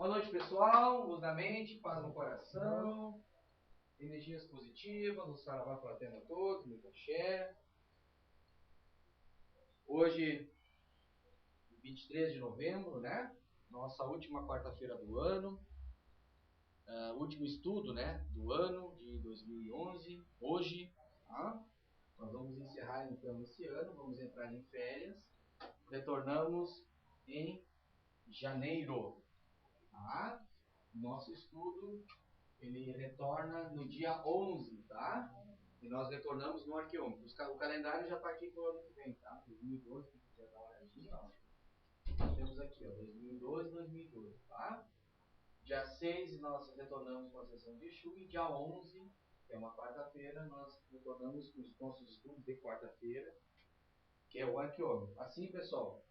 Boa noite, pessoal. Luz na mente, paz no coração, energias positivas, o saravá fraterno a todos, muito axé. Hoje, 23 de novembro, né? Nossa última quarta-feira do ano. Último estudo, né? Do ano de 2011. Hoje, tá? Nós vamos encerrar então esse ano, vamos entrar em férias. Retornamos em janeiro, tá? Nosso estudo ele retorna no dia 11, tá? E nós retornamos no arqueômetro. O calendário já está aqui para o ano que vem, tá? 2012, quem quiser dar uma olhadinha, ó. Temos aqui, ó, 2012, 2012, tá? Dia 6 nós retornamos com a sessão de Exu e dia 11, que é uma quarta-feira, nós retornamos com os nossos estudos de quarta-feira, que é o arqueômetro. Assim, pessoal,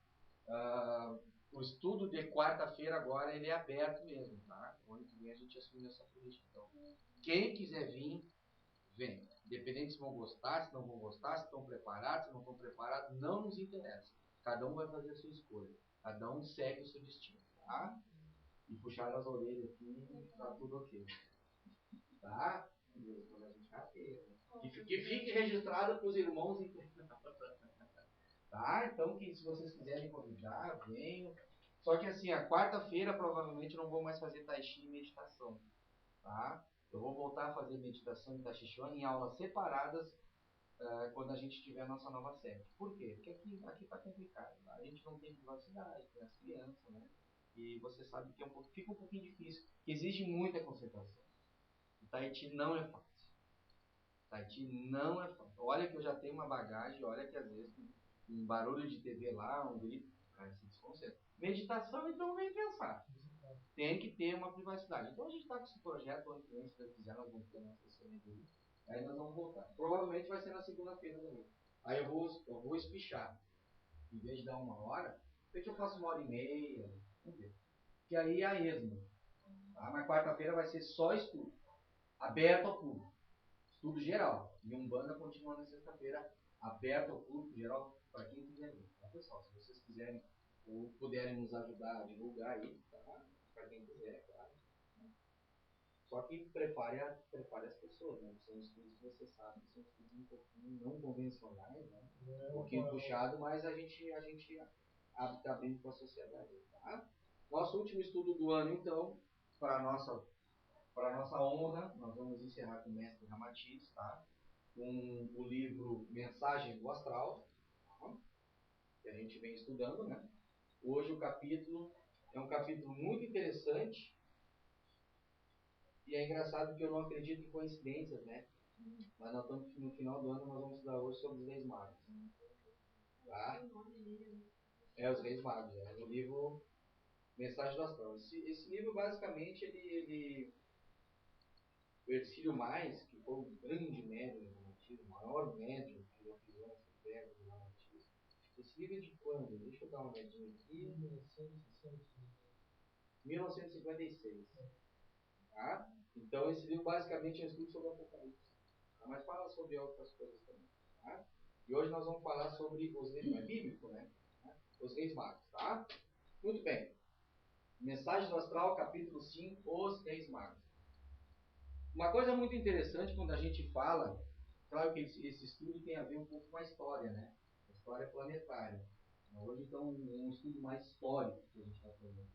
o estudo de quarta-feira agora ele é aberto mesmo, tá? O ano que vem a gente assume essa política. Então, quem quiser vir, vem. Independente se vão gostar, se não vão gostar, se estão preparados, se não estão preparados, não nos interessa. Cada um vai fazer a sua escolha. Cada um segue o seu destino, tá? E puxar as orelhas aqui, tá tudo ok. Tá? Quando a gente rateia, né? Que fique registrado para os irmãos internautas. Tá? Então, se vocês quiserem convidar, venham. Só que assim, a quarta-feira provavelmente não vou mais fazer tai chi e meditação. Tá? Eu vou voltar a fazer meditação e tai chi chuan em aulas separadas quando a gente tiver a nossa nova sede. Por quê? Porque aqui tá complicado. Tá? A gente não tem privacidade, tem as crianças, né? E você sabe que fica um pouquinho difícil, que exige muita concentração. O tai chi não é fácil. O tai chi não é fácil. Olha que eu já tenho uma bagagem, olha que às vezes um barulho de TV lá, um grito, o cara se desconcentra. Meditação, então, vem pensar. Tem que ter uma privacidade. Então a gente está com esse projeto, ano que vem, se Deus quiser, nós vamos ter uma sessão de aí nós vamos voltar. Provavelmente vai ser na segunda-feira também. Aí eu vou espichar. Em vez de dar uma hora, de eu faço 1h30. Vamos ver. Que aí é a esmo. Tá? Mas quarta-feira vai ser só estudo. Aberto ao público. Estudo geral. E Umbanda continua na sexta-feira. Aberto ao público geral para quem quiser vir. Tá, pessoal? Se vocês quiserem ou puderem nos ajudar a divulgar aí, tá? Para quem quiser, claro. Só que prepare as pessoas, né? São estudos que você sabe que são estudos um pouquinho não convencionais, né? Um pouquinho puxado, mas a gente está abrindo para a sociedade, tá? Nosso último estudo do ano, então, para a nossa honra, nós vamos encerrar com o mestre Ramatiz, tá? Com o livro Mensagem do Astral, tá? Que a gente vem estudando, né? Hoje o capítulo é um capítulo muito interessante. E é engraçado que eu não acredito em coincidências, né? Mas nós estamos no final do ano, nós vamos estudar hoje sobre os Reis Magos. Tá? É, os Reis Magos, é o livro Mensagem do Astral. Esse livro, basicamente, o Hercílio Mais, que foi um grande médium do romantismo, o maior médium que já pisou nessa terra do romantismo. Esse livro é de quando? Deixa eu dar uma olhadinha aqui. 1956. Tá? Então, esse livro basicamente é um estudo sobre o Apocalipse. Tá? Mas fala sobre outras coisas também. Tá? E hoje nós vamos falar sobre os reis magos. É bíblico, né? Os reis magos. Tá? Muito bem. Mensagem do Astral, capítulo 5, os reis magos. Uma coisa muito interessante quando a gente fala, claro que esse estudo tem a ver um pouco com a história, né? A história planetária. Hoje, então, é um estudo mais histórico que a gente está fazendo.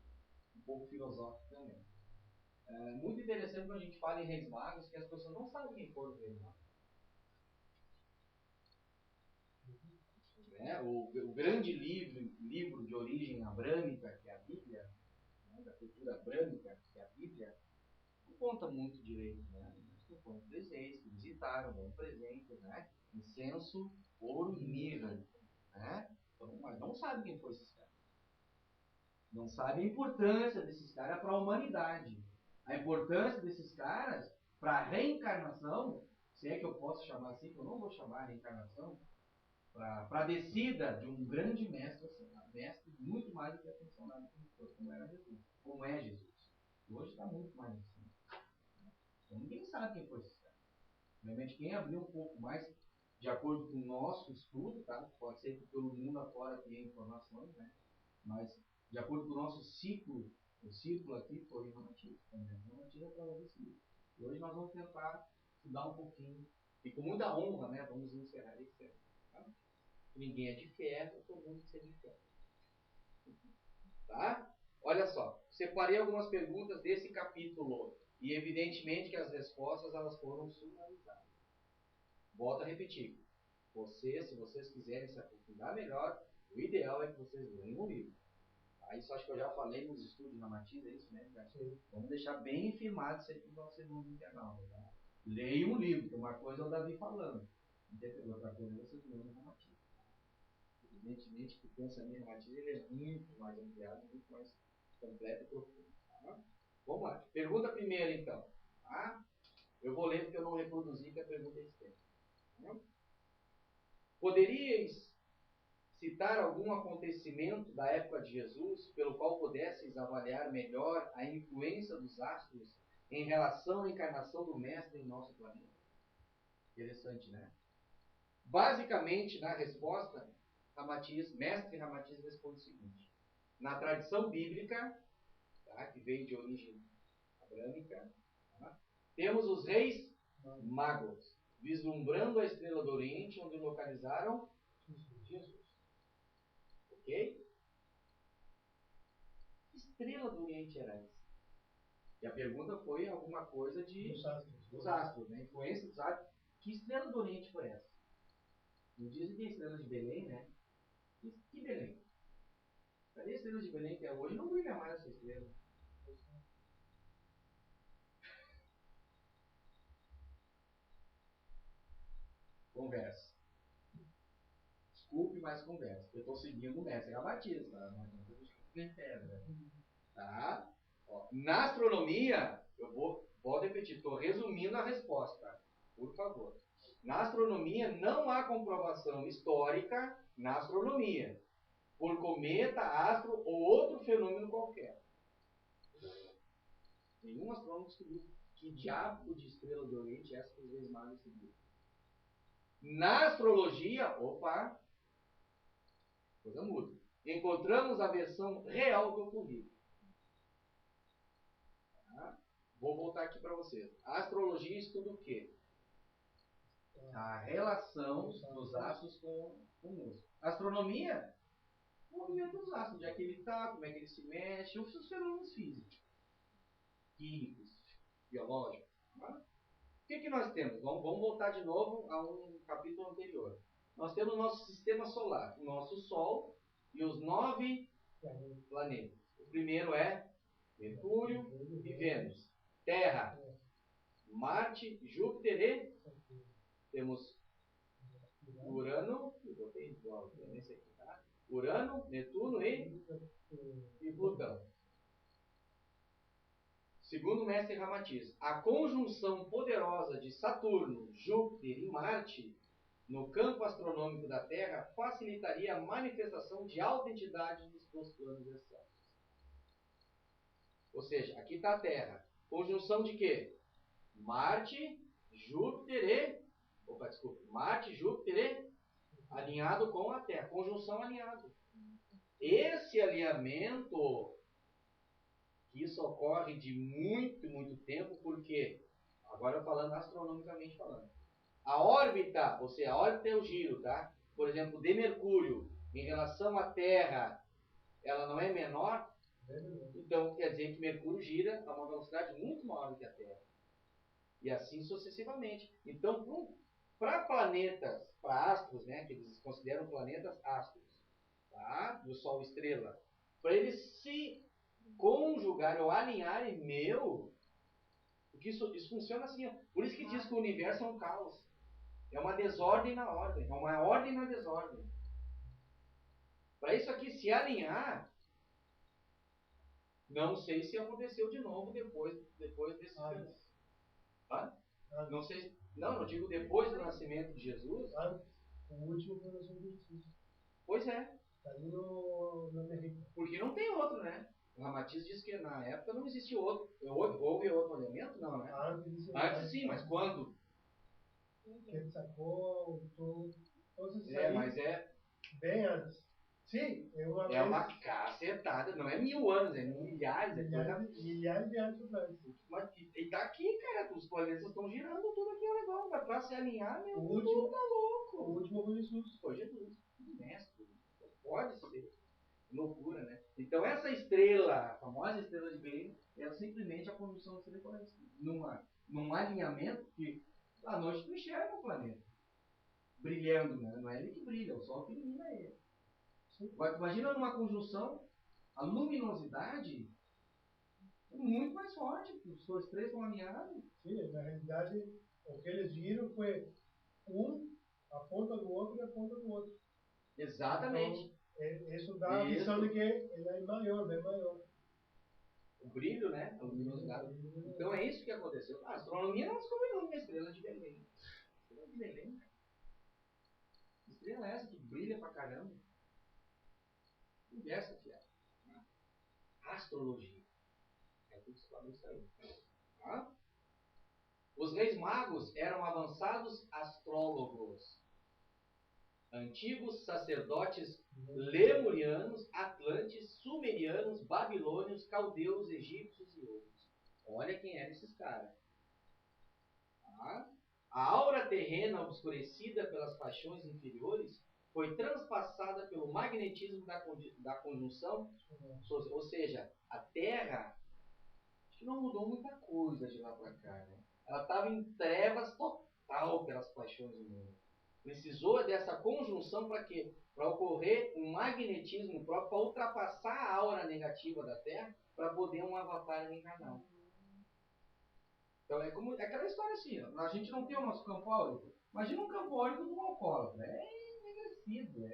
Um pouco filosófico também. É muito interessante quando a gente fala em reis magos que as pessoas não sabem quem foram os reis magos. Né? O grande livro de origem abrâmica, que é a Bíblia, né? Da cultura abrâmica, que é a Bíblia, não conta muito direito. Né? Não conta três reis que visitaram, dão presentes, né? Incenso, ouro e mirra. Né? Então, mas não sabe quem foi esses caras. Não sabe a importância desses caras para a humanidade. A importância desses caras para a reencarnação, se é que eu posso chamar assim, que eu não vou chamar a reencarnação, para a descida de um grande mestre, assim, mestre muito mais do que a funcionário que foi, como era Jesus, como é Jesus. E hoje está muito mais assim. Então ninguém sabe quem foi esse cara. Realmente quem abriu um pouco mais, de acordo com o nosso estudo, tá? Pode ser que pelo mundo afora tenha informações, né? Mas de acordo com o nosso ciclo, o círculo aqui foi Ramatiz. Ramatiz é através desse livro. E hoje nós vamos tentar estudar um pouquinho. E com muita honra, né? Vamos encerrar esse ano. Tá? Ninguém é de ferro, todo mundo precisa de ferro. Tá? Olha só, separei algumas perguntas desse capítulo. E evidentemente que as respostas elas foram sumarizadas. Volto a repetir. Se vocês quiserem se aprofundar melhor, o ideal é que vocês leiam um livro. Tá? Isso acho que eu já falei nos estudos na Matiz, é isso, né? Vamos deixar bem firmado isso aí para o segundo internal. Tá? Leia um livro, que uma coisa é o Davi falando. Outra coisa é vocês lendo na Matiz. Evidentemente que o pensamento na Matiz ele é muito mais ampliado, muito mais completo e profundo. Tá? Vamos lá. Pergunta primeira, então. Tá? Eu vou ler porque eu não reproduzi, que a pergunta é extensa. Tá? Poderíeis citar algum acontecimento da época de Jesus pelo qual pudesseis avaliar melhor a influência dos astros em relação à encarnação do Mestre em nosso planeta? Interessante, né? Basicamente, na resposta, Mestre Ramatiz responde o seguinte. Na tradição bíblica, tá, que veio de origem abrâmica, tá, temos os reis magos, vislumbrando a estrela do Oriente, onde localizaram Jesus. Ok? Que estrela do Oriente era essa? E a pergunta foi alguma coisa dos astros, né? Influência dos astros. Que estrela do Oriente foi essa? Não dizem que é a estrela de Belém, né? Que Belém? Cadê a estrela de Belém que é hoje? Não brilha mais essa estrela. Conversa. Desculpe, mas conversa. Eu estou seguindo o mestre Ramatiz, tá? Não adianta a gente nem pedra. Tá? Ó, na astronomia, vou repetir, estou resumindo a resposta, por favor. Na astronomia não há comprovação histórica na astronomia por cometa, astro ou outro fenômeno qualquer. Nenhum astrônomo descobriu que diabo de estrela do Oriente é essa que os Reis Magos seguiram. Na astrologia, coisa muda. Encontramos a versão real do ocorrido. Tá? Vou voltar aqui para vocês. A astrologia estuda o quê? A relação dos astros conosco. A astronomia, o movimento dos astros, onde é que ele está, como é que ele se mexe, os fenômenos físicos, químicos, biológicos. Tá? O que nós temos? Vamos voltar de novo a um capítulo anterior. Nós temos o nosso sistema solar, o nosso Sol e os 9 planetas. O primeiro é Mercúrio e Vênus. Terra, Marte, Júpiter e temos Urano, tá? Urano, Netuno e Plutão. Segundo o mestre Ramatiz, a conjunção poderosa de Saturno, Júpiter e Marte no campo astronômico da Terra facilitaria a manifestação de alta entidade dos planos excêntricos. Ou seja, aqui está a Terra. Conjunção de quê? Marte, Júpiter e alinhado com a Terra. Conjunção alinhado. Esse alinhamento, que isso ocorre de muito, muito tempo, porque, agora falando astronomicamente falando, a órbita, ou seja, a órbita é o giro, tá? Por exemplo, de Mercúrio em relação à Terra, ela não é menor, então quer dizer que Mercúrio gira a uma velocidade muito maior do que a Terra. E assim sucessivamente. Então, para planetas, para astros, né, que eles consideram planetas astros, tá? Do Sol estrela, para eles se conjugarem ou alinharem, porque isso funciona assim. Ó. Por isso que diz que o universo é um caos. É uma desordem na ordem. É uma ordem na desordem. Para isso aqui se alinhar, não sei se aconteceu de novo depois desse fenômeno. Tá? Não sei. Não digo depois do nascimento de Jesus. O último foi o Jesus. Pois é. Está ali na América. Porque não tem outro, né? O Ramatiz diz que na época não existia outro. Houve outro elemento? Não, né? Antes sim, mas quando? Que ele sacou todos esses mas é... bem antes. Sim, uma É vez, uma cacetada, não é 1000 anos, é milhares, é coisa. milhares de anos atrás. E tá aqui, cara, os planetas estão girando tudo aqui ao redor, mas pra se alinhar, meu, O tudo último, tá o louco. último foi Jesus. Foi Jesus, mestre, pode ser. Loucura, né? Então essa estrela, a famosa estrela de Belém, ela simplesmente a conjunção dos três num alinhamento que à noite tu enxerga o planeta brilhando, né? Não é ele que brilha, é o sol que ilumina ele. Imagina numa conjunção, a luminosidade é muito mais forte, os dois três estão alinhados. Sim, na realidade, o que eles viram foi a ponta do outro e a ponta do outro. Exatamente. Então, isso dá a visão de que ele é maior, bem maior. O brilho, né? A luminosidade. Então é isso que aconteceu. A astronomia não descobriu nunca a estrela de Belém. Estrela de Belém, cara. Que estrela é essa que brilha pra caramba? Conversa, fiado. Astrologia. É tudo isso aí. Tá? Os reis magos eram avançados astrólogos. Antigos sacerdotes lemurianos, atlantes, sumerianos, babilônios, caldeus, egípcios e outros. Olha quem eram esses caras. Tá? A aura terrena obscurecida pelas paixões inferiores foi transpassada pelo magnetismo da conjunção, ou seja, a Terra acho que não mudou muita coisa de lá para cá, né? Ela estava em trevas total pelas paixões humanas. Precisou dessa conjunção para quê? Para ocorrer um magnetismo próprio, para ultrapassar a aura negativa da Terra, para poder um avatar reencarnar. Então é como aquela história assim, ó, a gente não tem o nosso campo áurico. Imagina um campo áurico de um alcoólatra. É engrecido,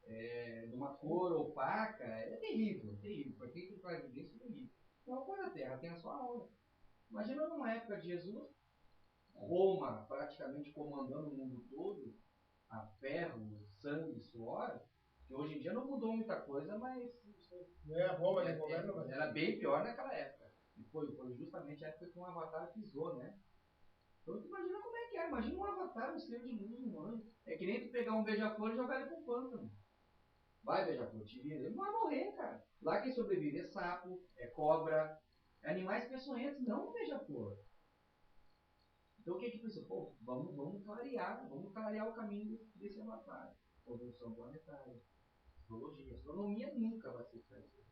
é de uma cor opaca, é terrível, terrível. Para quem faz isso, é terrível. Então a cor da Terra tem a sua aura. Imagina numa época de Jesus, Roma praticamente comandando o mundo todo, a ferro, sangue, suor, que hoje em dia não mudou muita coisa, mas não é a Roma de governo, mas era bem pior naquela época. E foi justamente a época que um avatar pisou, né? Então tu imagina como é que é, imagina um avatar, um ser de luz humano. É que nem tu pegar um beija-flor e jogar ele pro pântano. Vai, beija-flor, te vira. Ele não vai morrer, cara. Lá quem sobrevive é sapo, é cobra, é animais peçonhentos, não um beija-flor. Então o que precisa? Pô, vamos clarear o caminho desse avatar. Conjunção planetária, astrologia. Astronomia nunca vai aceitar isso.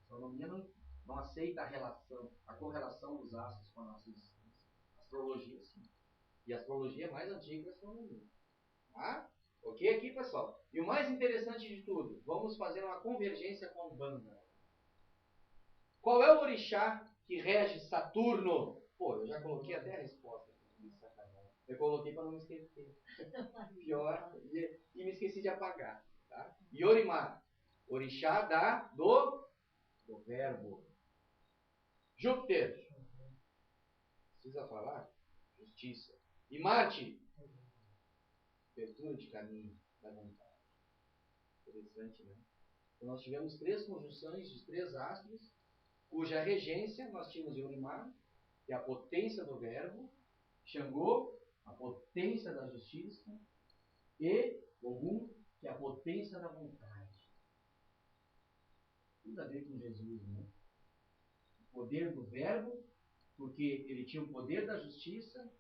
Astronomia não aceita a correlação dos astros com a nossa existência. Astrologia sim. E a astrologia é mais antiga que a astronomia. Tá? Ok aqui, pessoal? E o mais interessante de tudo, vamos fazer uma convergência com a Umbanda. Qual é o orixá que rege Saturno? Pô, eu já coloquei até a resposta. Eu coloquei para não me esquecer. Pior, e me esqueci de apagar. Tá? Yorimar, orixá do verbo. Júpiter, precisa falar? Justiça. E Marte, abertura de caminho da vontade. Interessante, né? Então nós tivemos 3 conjunções de 3 astros, cuja regência nós tínhamos Yorimar, que é a potência do verbo, Xangô, a potência da justiça, e Ogum, que é a potência da vontade. Tudo a ver com Jesus, né? O poder do verbo, porque ele tinha o poder da justiça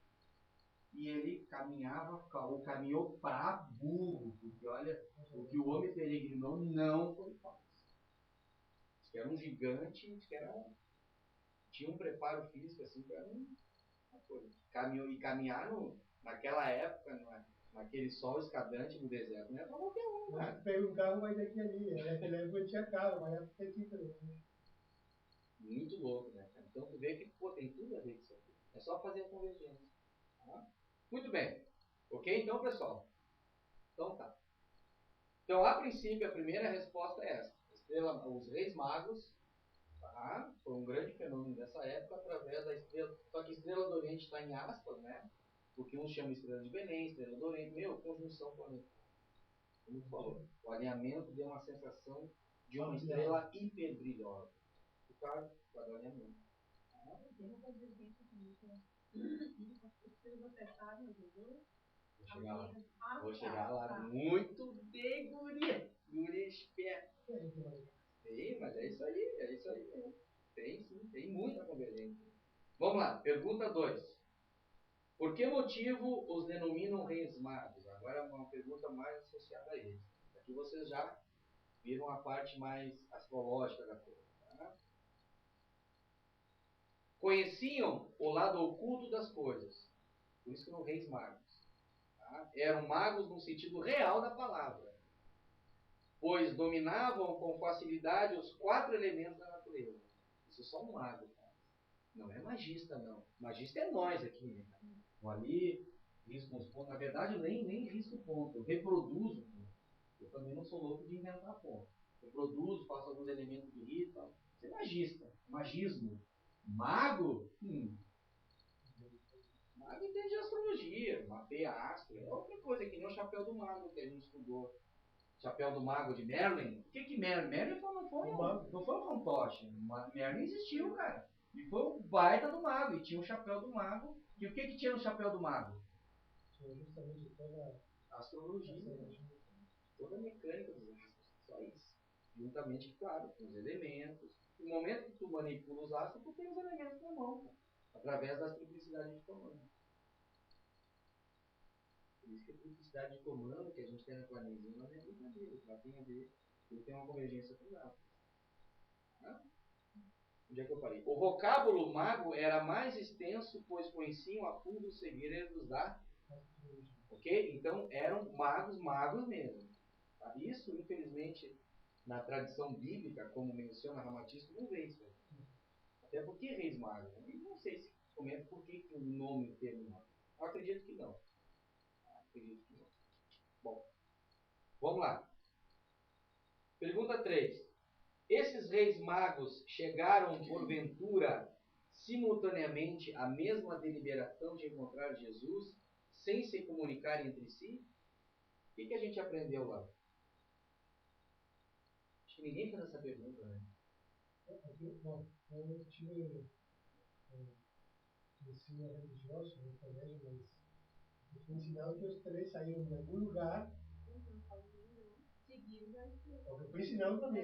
e ele caminhou para burro, porque olha, o que o homem peregrinou não foi fácil. Diz que era um gigante, diz que tinha um preparo físico assim para uma coisa. Caminhar naquela época, naquele sol escadante no deserto, não é para qualquer um, cara. Pega um carro, vai daqui ali. Naquela época tinha carro, mas é aqui também. Muito louco, né, cara? Então tu vê que pô, tem tudo a ver com isso aqui. É só fazer a convergência. Tá? Muito bem. Ok, então, pessoal? Então tá. Então, a princípio, a primeira resposta é essa. Os reis magos, tá? Foi um grande fenômeno dessa época através da estrela. Só que a estrela do Oriente está em aspas, né? Porque uns chamam estrela de Belém, estrela do Oriente. Meu, conjunção planetária. Como tu falou, o alinhamento deu uma sensação de uma estrela hiperbrilhosa. Por causa do alinhamento. Tem uma convergência também. Vocês acertaram os dois? Vou chegar lá. Muito de guria. guri esperto. Tem, mas é isso aí mesmo. Tem sim, tem muita convergência. Vamos lá, pergunta 2. Por que motivo os denominam reis magos? Agora é uma pergunta mais associada a eles. Aqui vocês já viram a parte mais astrológica da coisa. Tá? Conheciam o lado oculto das coisas. Por isso que são reis magos. Tá? Eram magos no sentido real da palavra. Pois dominavam com facilidade os 4 elementos da natureza. Isso é só um mago. Tá? Não é magista, não. Magista é nós aqui, né? Então, ali, risco uns pontos. Na verdade, eu nem risco ponto. Eu reproduzo ponto. Eu também não sou louco de inventar ponto. Eu produzo, faço alguns elementos de risco e tal. Isso é magista. Magismo. Mago? Mago entende astrologia, mapeia astro. É outra coisa, que nem o chapéu do mago que a gente estudou. Chapéu do mago de Merlin. O que Merlin? Merlin não foi um fantoche. Merlin existiu, cara. E foi o baita do mago. E tinha o chapéu do mago. E o que tinha no chapéu do mago? Tinha justamente toda a astrologia. Toda a mecânica dos astros. Só isso. Juntamente, claro, com os elementos. No momento que tu manipula os astros, tu tem os elementos na mão. Cara, através da triplicidade de comando. Por isso que a triplicidade de comando que a gente tem na planezinha não é brincadeira. Ela tem a ver, ele tem uma convergência com os astros. Onde é que eu parei? O vocábulo mago era mais extenso, pois conheciam a fundo os segredos da... Ok? Então eram magos mesmo. Tá? Isso, infelizmente, na tradição bíblica, como menciona Ramatisto, não vê isso. Até porque reis magos. Eu não sei se comenta por que o nome do termo mago. Eu acredito que não. Bom, vamos lá. Pergunta 3. Esses reis magos chegaram, porventura, simultaneamente à mesma deliberação de encontrar Jesus, sem se comunicar entre si? O que a gente aprendeu lá? Acho que ninguém fez essa pergunta, né? Bom, eu tive ensino religioso no colégio, mas foi ensinado que os 3 saíram de algum lugar. O que foi ensinado para mim.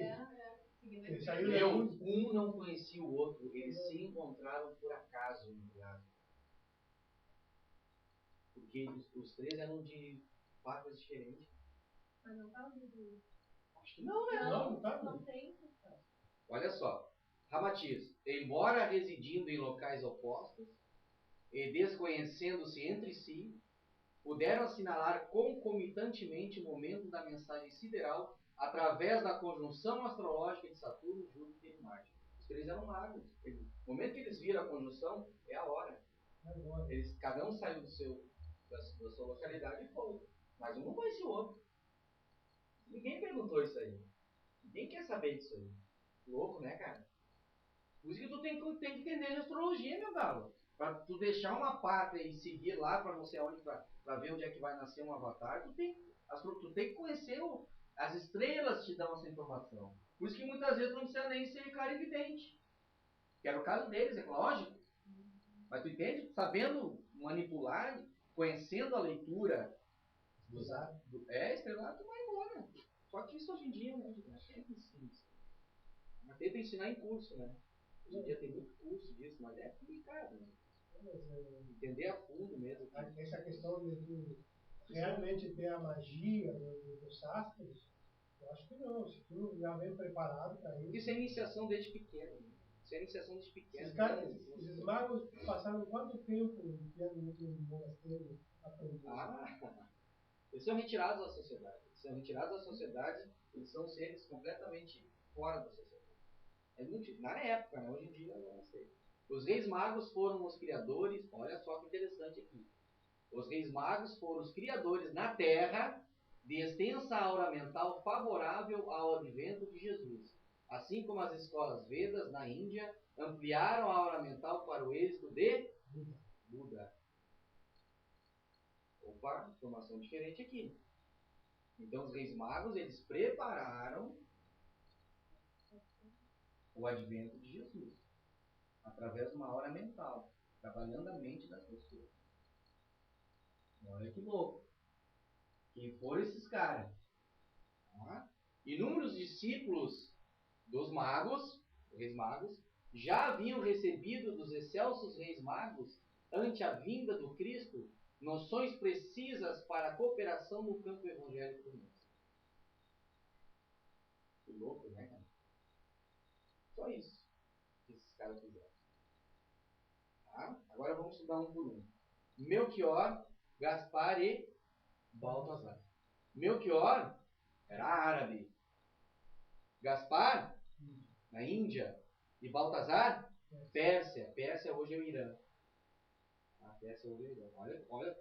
Eles saíram de algum... Um não conhecia o outro, eles se encontraram por acaso, porque os 3 eram de patas diferentes. Mas não estava de... Acho que não, né? Não tem. Olha só, Ramatiz, embora residindo em locais opostos e desconhecendo-se entre si, puderam assinalar concomitantemente o momento da mensagem sideral através da conjunção astrológica de Saturno, Júpiter e Marte. Os 3 eram magos. No momento que eles viram a conjunção, é a hora. Cada um saiu da sua localidade e foi. Mas um não conhecia o outro. Ninguém perguntou isso aí. Ninguém quer saber disso aí. Louco, né, cara? Por isso que tu tem que entender de astrologia, meu galo. Pra tu deixar uma pátria e seguir lá pra não sei onde, pra ver onde é que vai nascer um avatar, tu tem que conhecer as estrelas te dão essa informação. Por isso que muitas vezes não precisa nem ser clarividente. Que era o caso deles, é lógico. Mas tu entende? Sabendo manipular, conhecendo a leitura estrelado, tu vai embora. Só que isso hoje em dia, né? Tenta ensinar em curso, né? Hoje em dia tem muito curso disso, mas é complicado, né? Entender a fundo mesmo. Essa questão de realmente ter a magia dos astros, eu acho que não. Se tu já vem preparado para isso. Isso é iniciação desde pequeno. Né? Isso é iniciação desde pequeno. Esses magos passaram quanto tempo dentro do monasterio aprendendo? Eles são retirados da sociedade. Eles são seres completamente fora da sociedade. É muito, na época, né? Hoje em dia eu não sei. Os reis magos foram os criadores, olha só que interessante aqui. Os reis magos foram os criadores na Terra de extensa aura mental favorável ao advento de Jesus. Assim como as escolas Vedas na Índia ampliaram a aura mental para o êxito de Buda. Opa, informação diferente aqui. Então os reis magos, eles prepararam o advento de Jesus através de uma aura mental, trabalhando a mente das pessoas. Olha que louco. Quem foram esses caras? Inúmeros discípulos dos magos, reis magos, já haviam recebido dos excelsos reis magos, ante a vinda do Cristo, noções precisas para a cooperação no campo evangélico do mundo. Que louco, né, cara? Só isso que esses caras fizeram. Tá? Agora vamos estudar um por um. Melchior, Gaspar e Baltazar. Melchior era árabe. Gaspar, na Índia. E Baltazar, Pérsia. Pérsia hoje é o Irã. A Pérsia hoje é o Irã. Olha,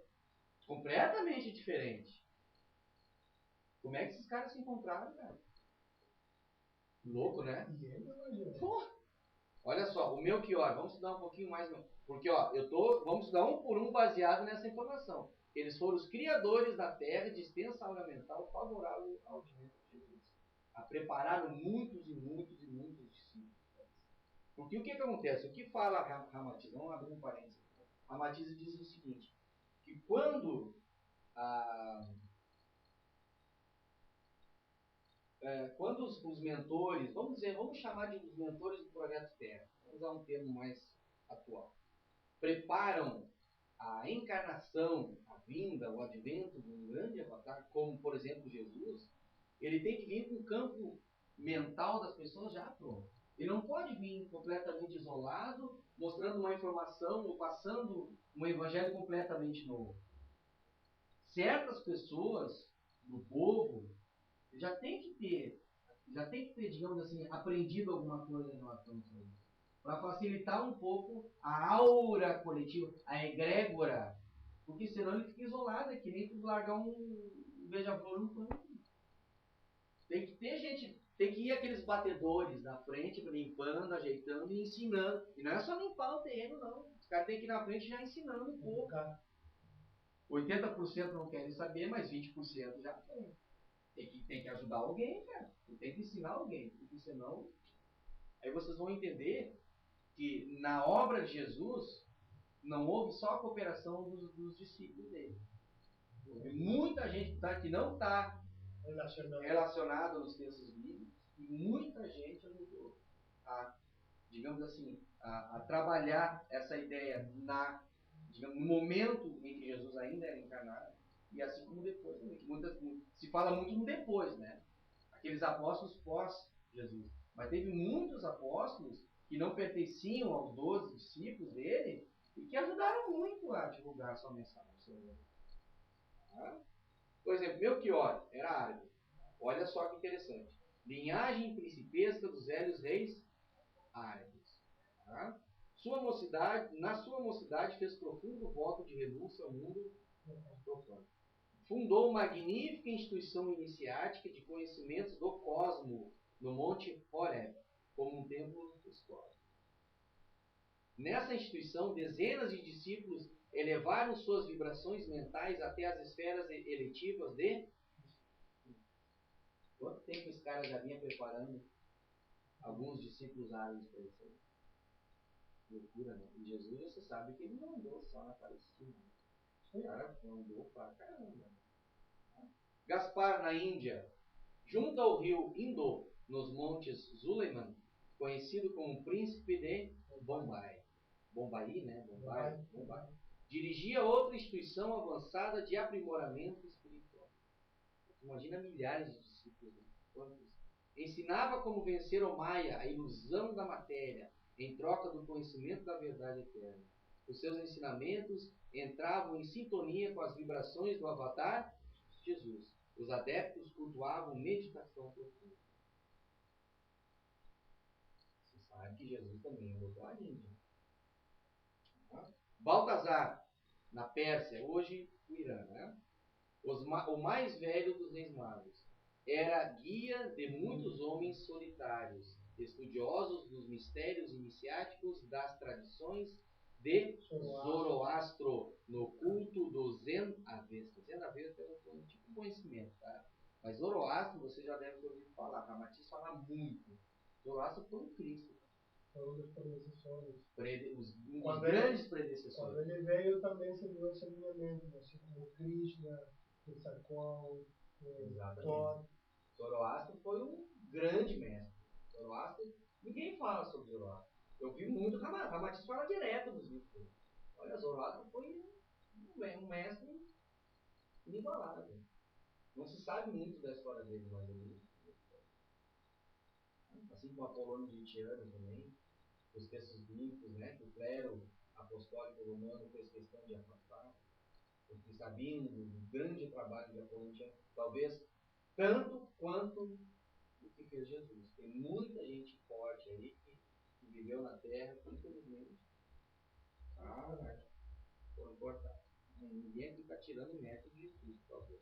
completamente diferente. Como é que esses caras se encontraram, cara? Louco, né? Pô, olha só, o Melchior, vamos estudar um pouquinho mais. Porque, ó, vamos estudar um por um baseado nessa informação. Eles foram os criadores da terra de extensa ornamental favorável ao advento de Jesus. A prepararam muitos e muitos e muitos discípulos. Porque o que acontece? O que fala Ramatiz? Vamos abrir um parênteses. Ramatiz diz o seguinte, que quando os mentores, vamos chamar de os mentores do Projeto Terra, vamos usar um termo mais atual, preparam a encarnação, a vinda, o advento de um grande avatar, como por exemplo Jesus, ele tem que vir com o campo mental das pessoas já pronto. Ele não pode vir completamente isolado, mostrando uma informação ou passando um evangelho completamente novo. Certas pessoas do povo já tem que ter, digamos assim, aprendido alguma coisa em relação a isso. Para facilitar um pouco a aura coletiva, a egrégora. Porque senão ele fica isolado, é que nem tu largar um beija-flor no campo. Tem que ter gente, tem que ir aqueles batedores na frente, limpando, ajeitando e ensinando. E não é só limpar o terreno, não. Os caras têm que ir na frente já ensinando um pouco. 80% não querem saber, mas 20% já tem. Tem que ajudar alguém, cara. Tem que ensinar alguém. Porque senão... Aí vocês vão entender que na obra de Jesus não houve só a cooperação dos discípulos dele. Houve muita gente que não está relacionada nos textos bíblicos e muita gente ajudou a, digamos assim, a trabalhar essa ideia no momento em que Jesus ainda era encarnado e assim como depois também. Se fala muito no depois, né? Aqueles apóstolos pós-Jesus. Mas teve muitos apóstolos que não pertenciam aos 12 discípulos dele e que ajudaram muito a divulgar a sua mensagem. Por exemplo, Melchior era árabe. Olha só que interessante. Linhagem principesca dos velhos reis árabes. Na sua mocidade fez profundo voto de renúncia ao mundo profano. Fundou magnífica instituição iniciática de conhecimentos do cosmo no Monte Horeb, como um templo histórico. Nessa instituição, dezenas de discípulos elevaram suas vibrações mentais até as esferas eletivas de... Quanto tempo esse cara já vinha preparando alguns discípulos árabes para isso aí? Loucura, né? E Jesus, você sabe que ele não andou só na Palestina. O cara andou pra caramba. Gaspar, na Índia, junto ao rio Indo, nos montes Suleiman, conhecido como Príncipe de Bombay. Bombaí, né? Bombay. Dirigia outra instituição avançada de aprimoramento espiritual. Imagina milhares de discípulos. Quantos? Ensinava como vencer o Maya, a ilusão da matéria, em troca do conhecimento da verdade eterna. Os seus ensinamentos entravam em sintonia com as vibrações do avatar Jesus. Os adeptos cultuavam meditação profunda. Você sabe que Jesus também voltou à Índia. Baltazar, na Pérsia, hoje o Irã, né? O mais velho dos reis magos. Era guia de muitos homens solitários, estudiosos dos mistérios iniciáticos das tradições de Zoroastro, no culto do Zen Avesta. Zen Avesta é um tipo de conhecimento, tá? Mas Zoroastro você já deve ter ouvido falar. Ramatiz fala muito. Zoroastro foi um Cristo. Foi um dos predecessores. Os grandes predecessores. Quando ele veio também seguiu esse alinhamento, assim como Krishna, Quetzalcoatl, Thor. Zoroastro foi um grande mestre. Zoroastro, ninguém fala sobre Zoroastro. Eu vi muito Ramatiz fala direto nos livros dele. Olha, Zoroastro foi um mestre inigualável. Não se sabe muito da história dele, mas ele... Assim como Apolônio de Tiana também, os textos bíblicos, né, que o clero apostólico romano fez questão de afastar, porque sabiam do grande trabalho de Apolônio de Tiana, talvez tanto quanto o que fez Jesus. Tem muita gente forte aí que viveu na Terra, que infelizmente foram cortados. Ninguém aqui está tirando o mérito de Jesus, por favor.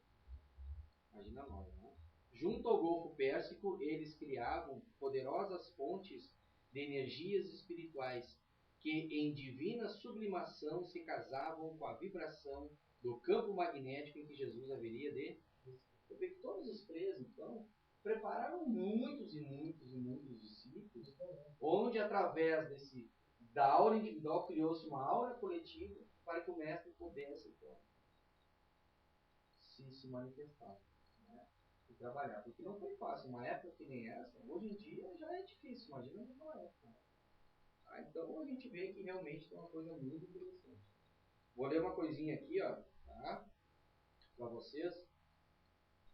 Imagina nós, né? Junto ao Golfo Pérsico, eles criavam poderosas fontes de energias espirituais que, em divina sublimação, se casavam com a vibração do campo magnético em que Jesus haveria de... Eu vejo que todos os três, então, prepararam muitos e muitos e muitos discípulos, onde, através da aura individual, criou-se uma aura coletiva para que o mestre pudesse, então, se manifestar. E trabalhar, porque não foi fácil. Uma época que nem essa, hoje em dia já é difícil, imagina naquela época. Então a gente vê que realmente é uma coisa muito interessante. Vou ler uma coisinha aqui, ó, tá? Para vocês.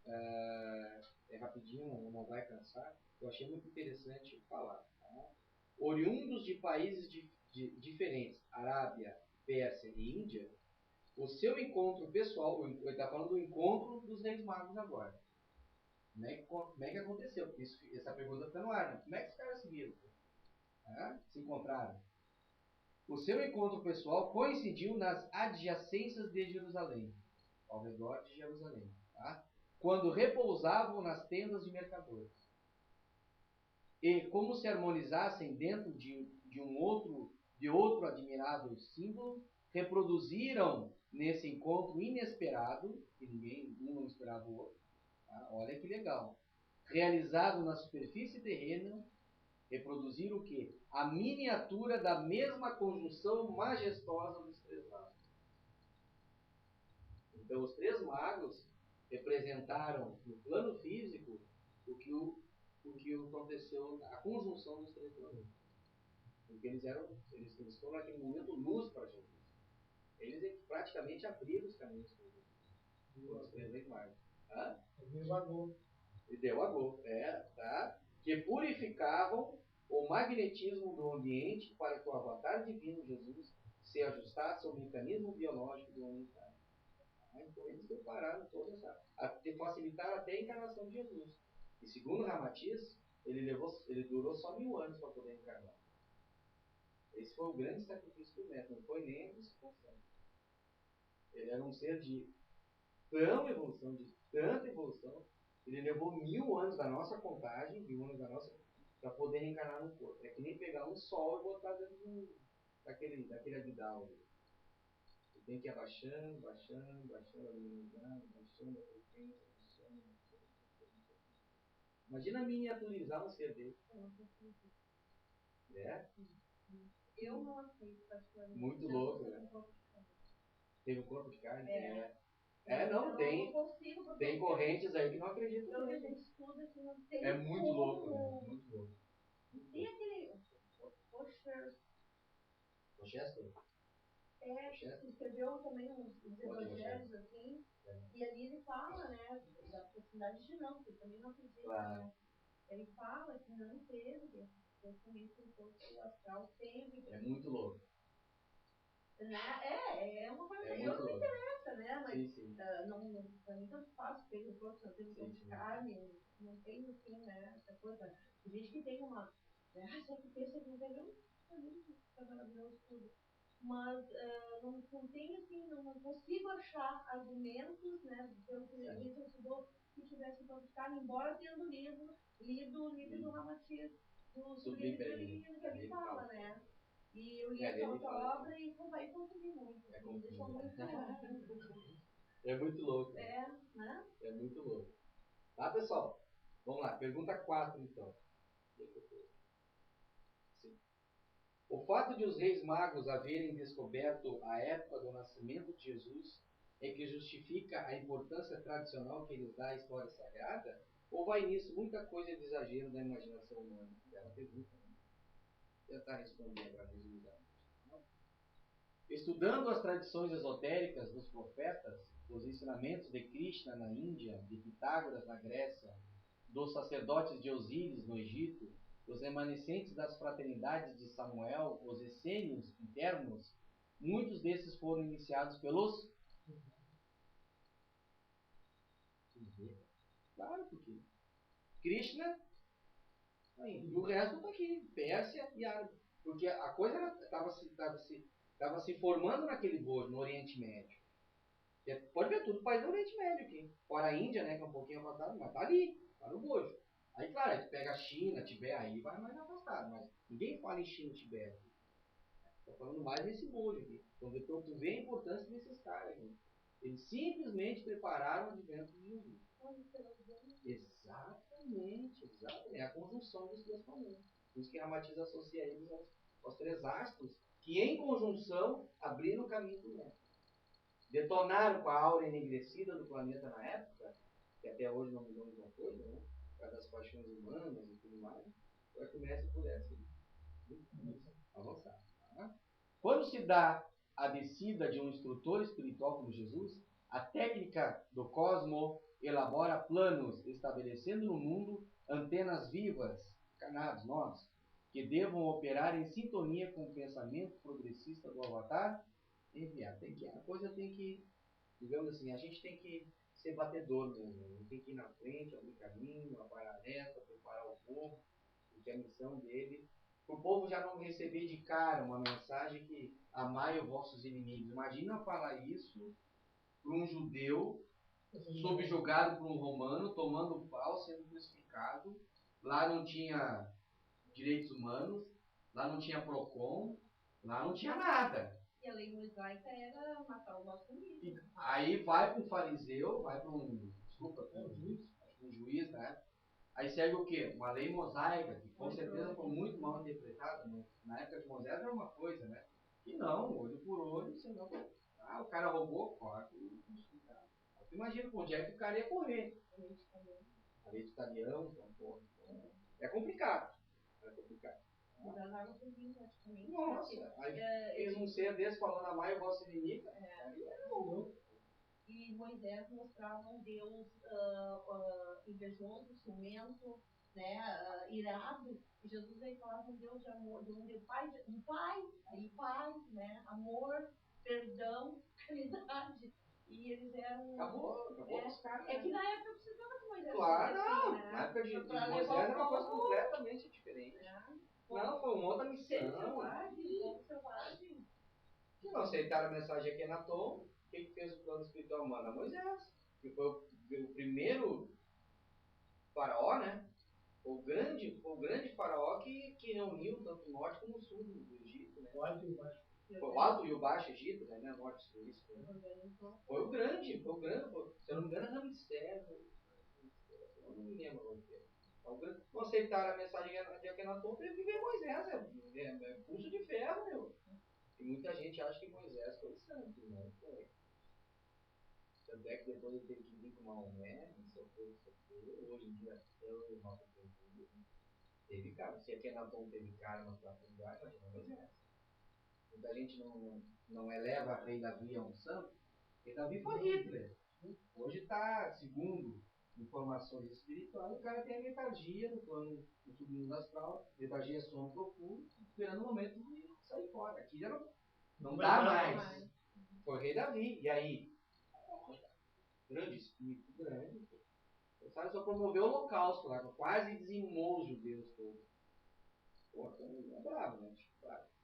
É rapidinho, não vai cansar. Eu achei muito interessante falar. Tá? Oriundos de países diferentes, Arábia, Pérsia e Índia, o seu encontro pessoal, ele está falando do encontro dos reis magos agora. Como é que aconteceu? Porque essa pergunta fica no ar, né? Como é que os caras se viram? Se encontraram? O seu encontro pessoal coincidiu nas adjacências de Jerusalém, ao redor de Jerusalém, tá? Quando repousavam nas tendas de mercadores. E, como se harmonizassem dentro de outro admirável símbolo, reproduziram nesse encontro inesperado, que um não esperava o outro. Olha que legal. Realizado na superfície terrena, reproduzir o quê? A miniatura da mesma conjunção majestosa dos três magos. Então, os três magos representaram no plano físico o que aconteceu, a conjunção dos três planetas. Porque eles foram naquele momento luz para Jesus. Eles praticamente abriram os caminhos para Jesus. Os três magos. E deu a gol, tá? Que purificavam o magnetismo do ambiente para que o avatar divino Jesus se ajustasse ao mecanismo biológico do homem. Então eles prepararam toda facilitaram até a encarnação de Jesus. E segundo Ramatiz, ele durou só 1000 anos para poder encarnar. Esse foi o grande sacrifício do mestre, não foi nem a crucificação. Ele era um ser de tanta evolução, ele levou 1000 anos da nossa contagem, 1000 anos para poder reencarnar no corpo. É que nem pegar um sol e botar dentro daquele abdal. Você tem que ir abaixando, alimentando, baixando a frequência, baixando. Imagina miniaturizar um ser desse. Eu não aceito, particularmente. Muito louco, né? Teve um corpo de carne? Não, tem. Eu não consigo, Tem correntes aí que não acreditam. Pelo que a gente estuda, que não tem. É muito louco, né? Muito louco. Tem aquele. Rochester? Que escreveu também uns evangelhos assim. E ali ele fala, né? Da possibilidade de não, porque também não acredita, claro. né? Ele fala que não teve pensamento do corpo astral, teve. É muito louco. É uma coisa. É Eu não me louco. interessa, né? Mas sim. Pra mim tanto faz, teve o corpo, não teve o corpo de carne, não tem assim, né? Essa coisa. Tem gente que tem uma. Só que pensa que não teve um maravilhoso tudo. Mas não tem assim, não consigo achar argumentos, né? Pelo que a gente estudou, que tivesse um corpo de carne, embora tendo lido o livro do Ramatiz, do Sublime Feminino, que ele fala, né? E eu li essa outra obra e consegui muito. Me deixou muito. É muito louco. Né? É muito louco. Tá, pessoal? Vamos lá. Pergunta 4, então. Sim. O fato de os reis magos haverem descoberto a época do nascimento de Jesus é que justifica a importância tradicional que eles dão à história sagrada? Ou vai nisso muita coisa de exagero da imaginação humana? Ela pergunta, né? Tentar responder agora resumidamente. Estudando as tradições esotéricas dos profetas, os ensinamentos de Krishna na Índia, de Pitágoras na Grécia, dos sacerdotes de Osíris no Egito, os remanescentes das fraternidades de Samuel, os essênios internos, muitos desses foram iniciados pelos... Claro, porque Krishna, aí, e o resto está aqui, Pérsia e Árabe. Porque a coisa estava se formando naquele bojo, no Oriente Médio. Pode ver tudo país do Oriente Médio aqui. Fora a Índia, né, que é um pouquinho afastado, mas tá ali, tá no bojo. Aí, claro, aí tu pega a China, Tibete, aí vai mais afastado, mas ninguém fala em China e Tibete. Tô falando mais nesse bojo aqui. Então tu vê a importância desses caras aqui. Eles simplesmente prepararam o advento de Jesus. Exatamente. É a conjunção dos três planetas. Por isso que Ramatiz associa eles aos três astros, que em conjunção abriram o caminho do método. Detonaram com a aura enegrecida do planeta na época, que até hoje não mudou muita coisa, né? Por causa das paixões humanas e tudo mais, para que o mestre pudesse avançar. Tá? Quando se dá a descida de um instrutor espiritual como Jesus, a técnica do cosmo elabora planos, estabelecendo no mundo antenas vivas, canados nós, que devam operar em sintonia com o pensamento progressista do Avatar. Enviar. A coisa tem que, digamos assim, a gente tem que ser batedor mesmo. Tem que ir na frente, abrir caminho, aparar reta, preparar o povo, porque a missão dele, para o povo já não receber de cara uma mensagem que amai os vossos inimigos. Imagina falar isso para um judeu subjugado por um romano, tomando pau, sendo crucificado. Lá não tinha direitos humanos, lá não tinha PROCON, lá não tinha nada. E a lei mosaica era matar o vosso inimigo. Aí vai para um fariseu, vai para um juiz, né? Aí segue o quê? Uma lei mosaica, que com certeza foi muito mal interpretada. Na época de Moisés era uma coisa, né? E não, olho por olho, senão... Ah, o cara roubou, corta. Imagina com onde é que o cara ia correr. A lei de Italião, então, porra. É complicado. É complicado. Nossa, aí fez um ser desse falando amai o vosso inimigo. E Moisés mostrava um Deus invejoso, ciumento, né, irado. E Jesus aí falava um Deus de amor, de um pai, né, amor, perdão, caridade. E eles eram... Acabou os caras. É que na época precisava de Moisés. Claro, assim, não. Né? Na época de Moisés era uma coisa completamente diferente. Não, foi uma outra missão. Selvagem. Que não aceitaram a mensagem aqui na Tom. Quem fez o plano espiritual humano? Moisés. Que foi o primeiro faraó, né? O grande faraó que reuniu tanto o norte como o sul do Egito, né? O alto e o baixo Egito, né? Norte e sul, isso. Foi o grande. Se eu não me engano, Ramsés. Eu não me lembro. Não aceitaram a mensagem de Akenaton, teve que ver Moisés. É pulso de ferro, meu. E muita gente acha que Moisés foi santo, não foi. Tanto é que depois ele teve que vir com Maomé, sofreu. Hoje em dia, eu não acredito. Teve cara. Se Akenaton teve cara na própria lugar, imagina Moisés. Muita gente não eleva Rei Davi a um santo. Rei Davi foi Hitler. Hoje está, segundo informações espirituais, o cara tem a letargia no plano do submundo astral, letargia sono profundo, esperando o momento de sair fora. Aqui já não dá mais. Foi Rei Davi. E aí? Grande espírito, grande. O cara só promoveu o holocausto lá, quase dizimou os judeus todos. Pô, então é bravo, né?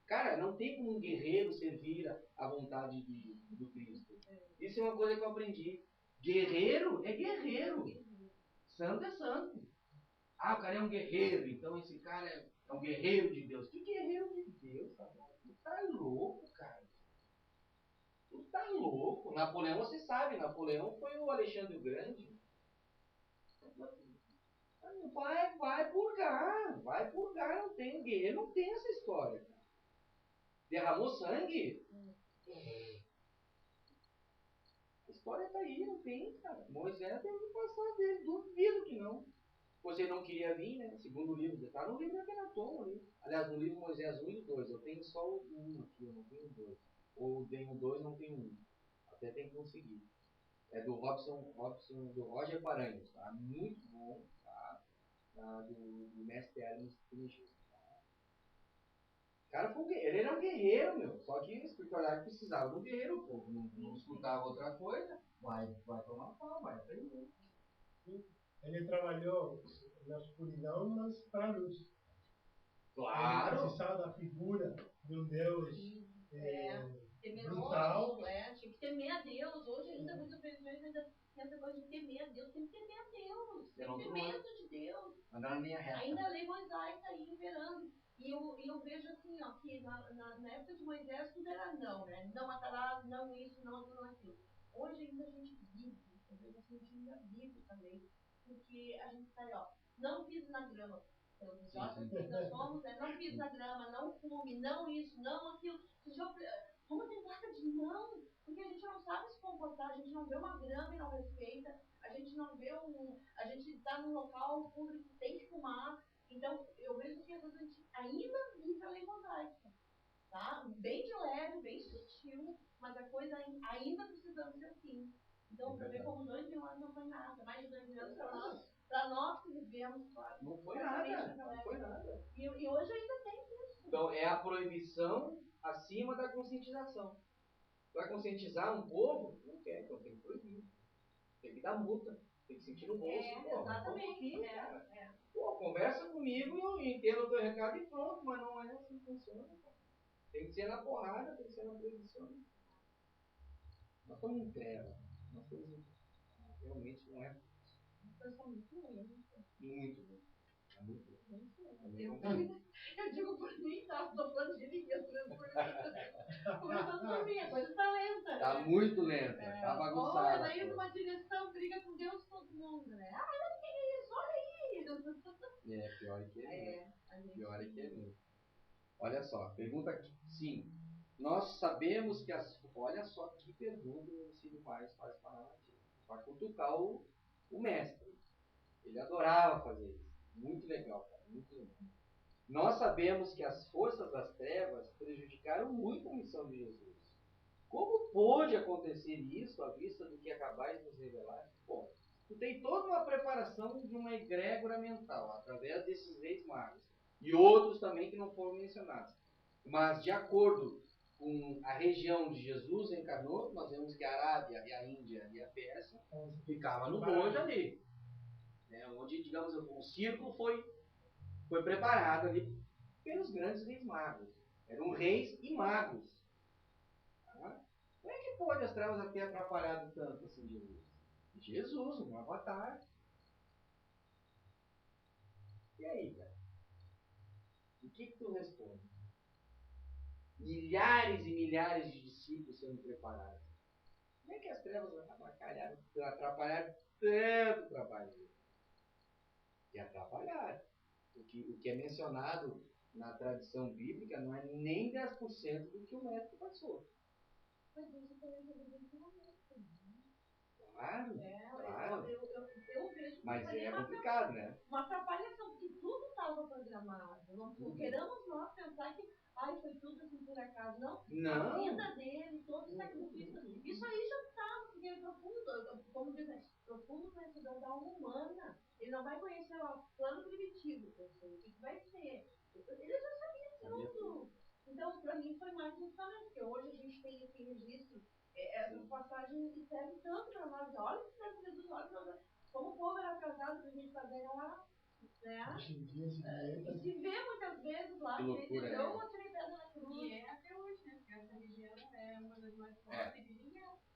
Cara, não tem como um guerreiro servir à vontade do Cristo. Isso é uma coisa que eu aprendi. Guerreiro é guerreiro. Santo é santo. Ah, o cara é um guerreiro, então esse cara é um guerreiro de Deus. Que guerreiro de Deus, tá bom? Tu tá louco, cara. Tu tá louco. Napoleão, você sabe, Napoleão foi o Alexandre o Grande. Vai purgar, não tem guerreiro, não tem essa história. Derramou sangue? A história tá aí, não tem, cara. Moisés teve que passar dele, duvido que não. Você não queria vir, né? Segundo o livro, está no livro daquele Atom ali. Aliás, no livro Moisés 1 e 2. Eu tenho só o 1 aqui, eu não tenho o 2. Ou tenho o 2, não tenho o 1. Até tem que conseguir. É do do Roger Paranhos, tá? Muito bom, tá? Do mestre Hermes Trismegisto. O cara foi ele era um guerreiro, meu. Só que a espiritualidade precisava de um guerreiro, o povo não escutava outra coisa. Vai tomar pau, vai aprender. Ele trabalhou na escuridão, mas para a luz. Claro! Ele precisava da figura de um Deus brutal. Tinha que temer a Deus. Hoje ainda muitas vezes ainda tem essa coisa de temer a Deus. Tem que temer a Deus. Tem que ter medo de Deus. Andar na linha reta. Ainda a lei mosaica aí imperando. E eu vejo assim, ó, que na época de Moisés tudo era não, né? Não matarás, não isso, não aquilo. Hoje ainda a gente vive, eu vejo assim, a gente ainda vive também. Porque a gente tá aí, ó, não pise na grama. Pelos idiotas que nós somos, né? Não pise na grama, não fume, não isso, não aquilo. Vamos ter placa de não, porque a gente não sabe se comportar, a gente não vê uma grama e não respeita, a gente não vê a gente está num local público que tem que fumar. Então, eu vejo que às vezes a gente ainda vive a lei mosaica, tá? Bem de leve, bem sutil, mas a coisa ainda precisamos ser assim. Então, para ver como 2000 anos não foi nada, mais de 2000 anos para nós que vivemos, claro. Não foi nada, não foi nada. E hoje ainda tem isso. Então, é a proibição acima da conscientização. Vai conscientizar um povo? Não quer, então tem que proibir. Tem que dar multa. Tem que sentir no bolso. Pô, exatamente. Pô, conversa comigo e eu entendo o teu recado e pronto, mas não é assim que funciona. Tem que ser na porrada, tem que ser na proibição. Nós estamos em treva. Nós estamos em... Realmente não é. Nós somos muito ruins. Muito ruim. É muito ruim. Eu digo por mim, tá? Estou falando de ninguém, eu tô por mim. Começando por mim, a coisa tá lenta. Tá muito lenta, tá bagunçada. Ela indo numa direção, briga com Deus todo mundo, né? Ah, mas o que é isso? Olha aí! Pior que é mesmo. Pior que é mesmo. Olha só, pergunta aqui. Sim, nós sabemos que as... Olha só que pergunta o Círio Paz faz para cutucar o mestre. Ele adorava fazer isso. Muito legal, cara. Muito legal. Nós sabemos que as forças das trevas prejudicaram muito a missão de Jesus. Como pôde acontecer isso à vista do que acabais de nos revelar? Bom, tu tem toda uma preparação de uma egrégora mental, através desses reis magos. E outros também que não foram mencionados. Mas, de acordo com a região onde Jesus encarnou, nós vemos que a Arábia, e a Índia e a Pérsia ficavam no bojo ali. Né, onde, digamos, o círculo foi preparado ali pelos grandes reis magos. Eram reis e magos. Tá? Como é que pode as trevas ter atrapalhado tanto assim Jesus? Jesus, um avatar. E aí, cara? O que tu responde? Milhares e milhares de discípulos sendo preparados. Como é que as trevas atrapalharam tanto o trabalho dele? E atrapalharam. O que é mencionado na tradição bíblica não é nem 10% do que o mestre passou. Mas isso também é evidentemente. Claro, claro. Eu vejo. Mas é complicado, né? Uma atrapalhação, porque tudo estava programado. Não queremos nós pensar que foi tudo assim por acaso. Não. A vida dele, todo o sacrifício. Isso aí já estava, porque é profundo, como dizem, profundo conhecedor da alma humana. Ele não vai conhecer o plano primitivo, o que vai ser. Ele já sabia tudo. Então, para mim, foi mais isso também, porque hoje a gente tem esse registro. Essa passagem serve tanto para nós. Olha o que serve Jesus, olha como o povo era atrasado para a gente fazer lá. Né? E se vê muitas vezes lá, que loucura, eu tirei pedra na cruz. E é até hoje, né? Porque essa região é uma das mais fortes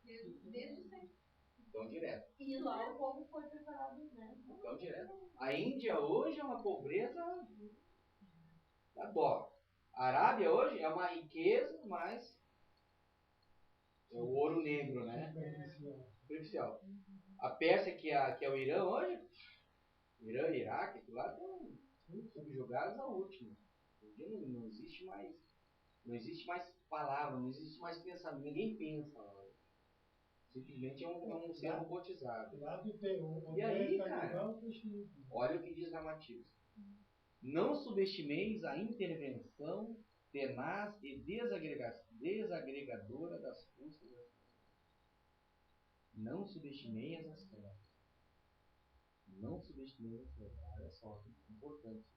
desde sempre. Então, direto. E lá o povo foi preparado, né? Então, direto. A Índia hoje é uma pobreza da dó. A Arábia hoje é uma riqueza, mas é o ouro negro, né? Superficial. A Pérsia, que é o Irã hoje, Irã e Iraque, aquilo lá estão subjugados ao último. Hoje não existe mais palavra, não existe mais pensamento, ninguém pensa. Simplesmente é um ser robotizado. Lá tu tem o E aí, canibal, olha o que diz Ramatiz. Não subestimeis a intervenção tenaz e desagregadora das forças. Não subestimeis as trevas. Não subestimeis as trevas. Olha só, que importante.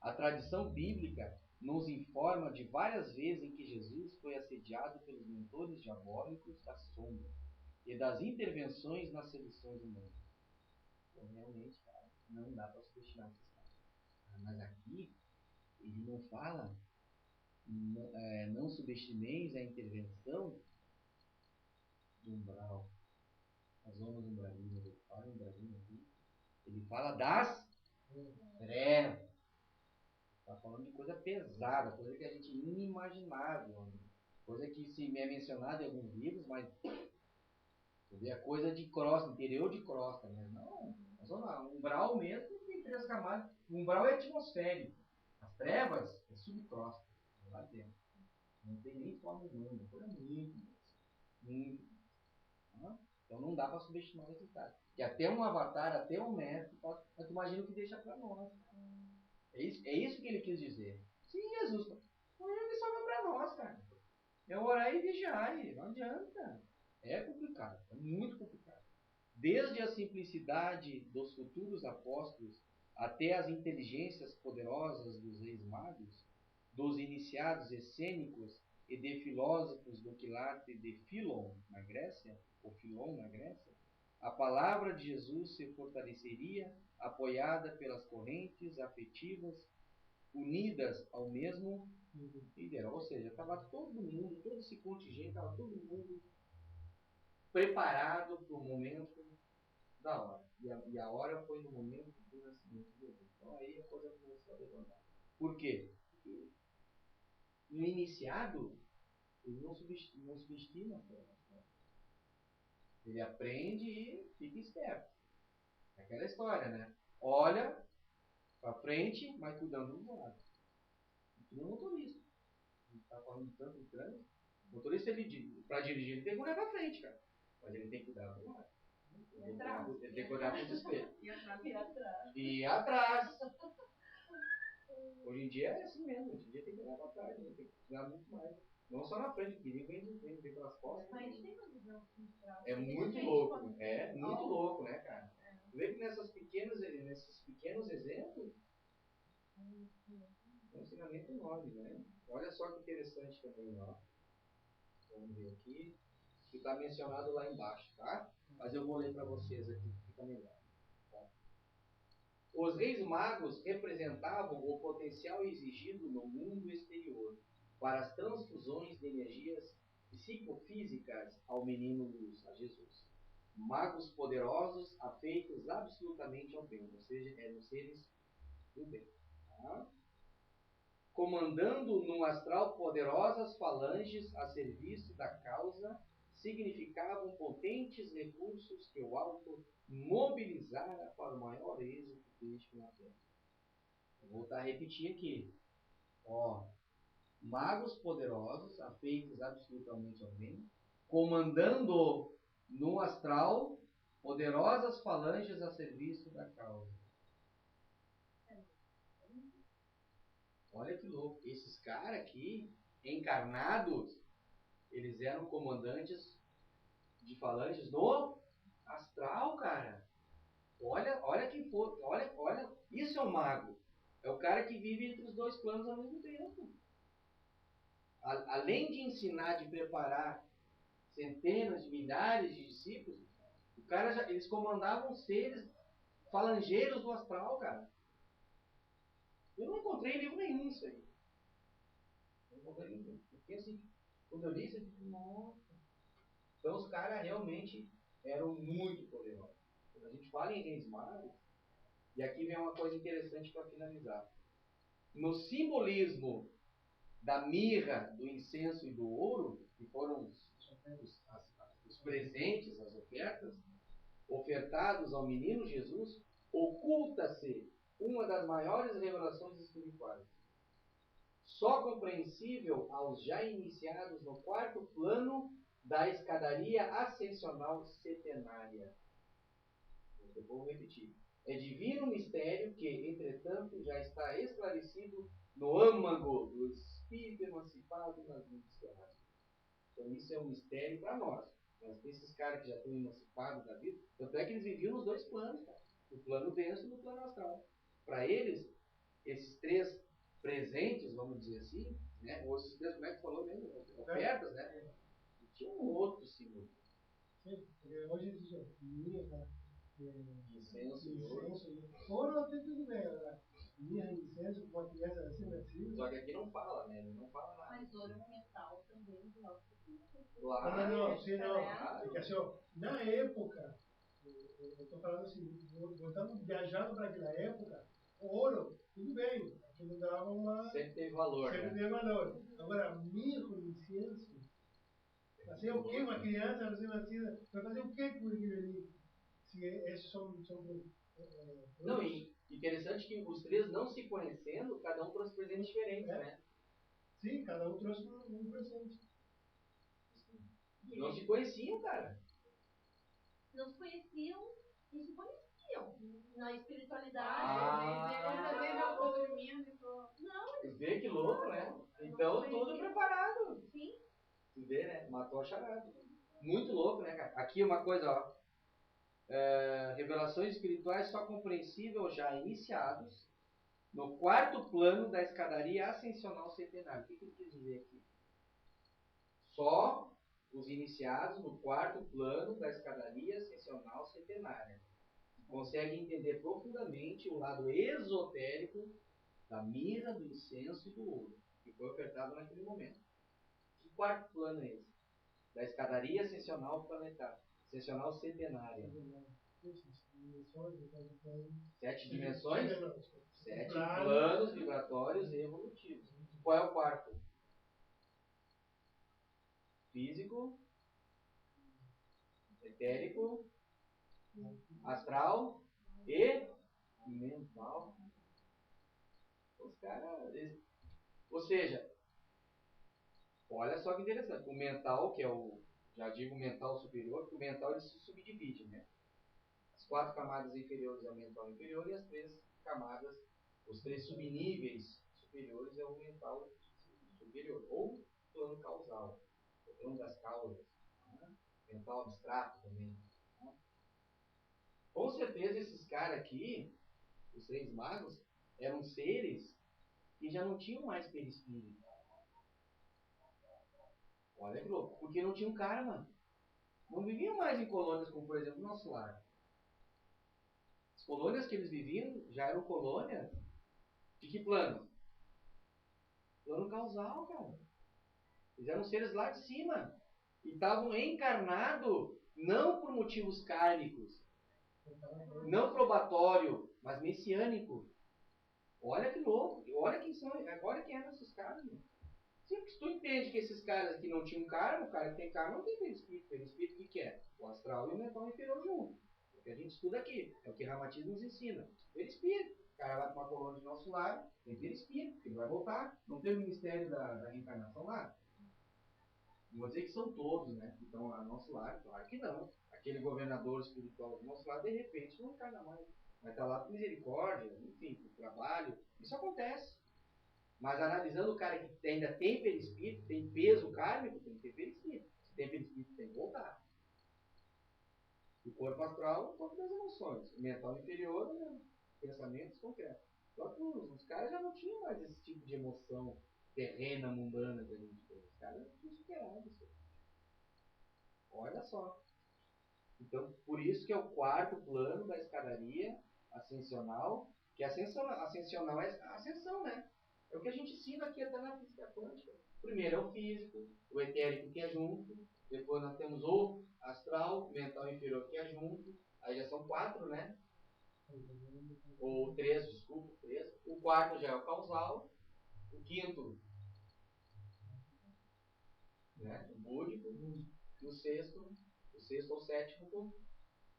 A tradição bíblica nos informa de várias vezes em que Jesus foi assediado pelos mentores diabólicos da sombra e das intervenções nas seduções humanas. Então, realmente, cara, não dá para subestimar esses caras. Mas aqui, ele não fala, não subestimeis a intervenção do umbral, as zonas umbralinas. Ele fala umbralina aqui. Ele fala das trevas. Está falando de coisa pesada, coisa que a gente inimaginável. Coisa que se é mencionada em alguns livros, mas é coisa de crosta, interior de crosta, né? Não, umbral mesmo tem 3 camadas. O umbral é atmosférico. As trevas é subcrosta, lá dentro. Não tem nem forma humana, coisa muito. Então não dá para subestimar esse cara. E até um avatar, até um mestre, mas tu imagina o que deixa para nós. É isso que ele quis dizer. Sim, Jesus, ele salva para nós, cara. É orar e vigiar, não adianta. É complicado, é muito complicado. Desde a simplicidade dos futuros apóstolos até as inteligências poderosas dos reis magos, dos iniciados essênicos e de filósofos do quilate de Philon na Grécia, a palavra de Jesus se fortaleceria apoiada pelas correntes afetivas unidas ao mesmo líder. Ou seja, estava todo mundo, todo esse contingente, estava todo mundo preparado para o momento da hora. E a hora foi no momento do nascimento de Jesus. Então aí a coisa começou a levantar. Por quê? Porque no iniciado, ele não subestima a forma. Ele aprende e fica esperto. É aquela história, né? Olha para frente, mas cuidando do lado. E nem o motorista. A gente está falando tanto de trânsito. O motorista, para dirigir, ele tem que olhar para frente, cara. Mas ele tem que cuidar do lado. Ele tem que olhar para os espelhos. E atrás. Hoje em dia é assim mesmo. Hoje em dia tem que olhar para trás. Tem que cuidar muito mais. Não só na frente, porque ele vem pelas costas. Mas tem uma visão é muito louco. É muito louco, né, cara? Tu vê que nesses pequenos exemplos, é um ensinamento enorme, né? Olha só que interessante também, ó. Vamos ver aqui. Que está mencionado lá embaixo, tá? Mas eu vou ler para vocês aqui, fica melhor. Tá? Os reis magos representavam o potencial exigido no mundo exterior para as transfusões de energias psicofísicas ao menino luz, a Jesus. Magos poderosos, afeitos absolutamente ao bem, ou seja, eram seres do bem. Tá? Comandando no astral poderosas falanges a serviço da causa, significavam potentes recursos que o alto mobilizara para o maior êxito deste na Terra. Vou voltar a repetir aqui. Ó, magos poderosos, afeitos absolutamente ao bem, comandando no astral poderosas falanges a serviço da causa. Olha que louco. Esses caras aqui, encarnados, eles eram comandantes de falanges no astral, cara. Olha quem for. Olha. Isso é um mago. É o cara que vive entre os dois planos ao mesmo tempo. Além de ensinar, de preparar centenas de milhares de discípulos, eles comandavam seres falangeiros do astral, cara. Eu não encontrei livro nenhum isso aí. Não encontrei nenhum. Porque assim, quando eu li isso, eu disse, nossa. Então os caras realmente eram muito poderosos. Quando a gente fala em reis magos, e aqui vem uma coisa interessante para finalizar. No simbolismo da mirra, do incenso e do ouro, que foram os presentes, as ofertas, ofertados ao menino Jesus, oculta-se uma das maiores revelações espirituais. Só compreensível aos já iniciados no quarto plano da escadaria ascensional setenária. Eu vou repetir. É divino mistério que, entretanto, já está esclarecido no âmago do espírito emancipado nas vidas terráqueas. Então isso é um mistério para nós. Mas esses caras que já estão emancipados da vida, tanto é que eles viviam nos dois planos, cara. No plano denso e no plano astral. Para eles, esses três presentes, vamos dizer assim, né? Ou esses três, como é que falou mesmo? Ofertas, né? E tinha um outro símbolo. Sim, porque hoje existe mirra, Incenso, ouro até tudo bem, né? Mirra, incenso, uma criança assim, nascida. Só que aqui não fala, né? Ele não fala nada. Mas ouro é metal também, logo. Claro, Não, sim, não. É que assim, ó, na época, eu estou falando assim, voltando, viajando para aquela época, ouro, tudo bem, aquilo dava uma. Sempre teve valor, Sempre né? teve valor. Agora, mirro, incenso, fazer o quê? Uma criança recém-nascida vai fazer o quê com aquilo ali? Se esses são Não, e interessante que os três não se conhecendo, cada um trouxe presentes diferentes, né? Sim, cada um trouxe um presente. Não se conheciam, cara. Não se conheciam e se conheciam. Na espiritualidade. Quando vê, eu tô dormindo e tô... Não, Vê que louco, né? Então tudo preparado. sim. Tu vê, né? Matou a charada. Muito louco, né, cara? Aqui uma coisa, ó. Revelações espirituais só compreensível já iniciados no quarto plano da escadaria ascensional centenária. O que ele quis dizer aqui? Só os iniciados no quarto plano da escadaria ascensional centenária conseguem entender profundamente o lado esotérico da mirra, do incenso e do ouro, que foi ofertado naquele momento. Que quarto plano é esse? Da escadaria ascensional planetária, ascensional centenária. 7 dimensões, 7 planos vibratórios e evolutivos. Qual é o quarto? Físico, etérico, astral e mental. Os caras. Ou seja, olha só que interessante. O mental, que é o. Já digo mental superior, porque o mental ele se subdivide, né? As 4 camadas inferiores é o mental inferior e as 3 camadas, os 3 subníveis superiores é o mental superior. Ou plano causal, o plano das causas. Né? Mental abstrato também. Né? Com certeza esses caras aqui, os 3 magos, eram seres que já não tinham mais perispírito. Olha que louco, porque não tinham karma. Não viviam mais em colônias como, por exemplo, o nosso lar. As colônias que eles viviam já eram colônias de que plano? Plano causal, cara. Eles eram seres lá de cima. E estavam encarnados não por motivos kármicos, não probatório, mas messiânico. Olha que louco. Olha quem são. Olha quem eram esses caras, meu. Se tu entende que esses caras aqui não tinham karma, o cara que tem karma não tem perispírito. Perispírito o que é? O astral e o mental inferior junto. É o que a gente estuda aqui. É o que Ramatiz nos ensina. Perispírito. O cara vai para uma colônia de nosso lar, tem perispírito, ele vai voltar. Não tem o ministério da reencarnação lá. Não vou dizer que são todos, né? Que estão lá no nosso lar. Claro que não. Aquele governador espiritual do nosso lar, de repente, não encarna mais. Vai estar lá por misericórdia, enfim, por trabalho. Isso acontece. Mas analisando o cara que ainda tem perispírito, tem peso kármico, tem que ter perispírito. Se tem perispírito, tem que voltar. O corpo astral é o corpo das emoções. O mental inferior é pensamentos concretos. Só que os caras já não tinham mais esse tipo de emoção terrena, mundana que a gente tem. Os caras já tinham superado isso. Olha só. Então, por isso que é o quarto plano da escadaria ascensional, que ascensional é a ascensão, né? É o que a gente ensina aqui até na física quântica. Primeiro é o físico, o etérico que é junto, depois nós temos o astral, o mental inferior que é junto, aí já são 4, né? Ou 3, desculpa, 3. O quarto já é o causal, o quinto, né? O búdico, e o sexto ou sétimo,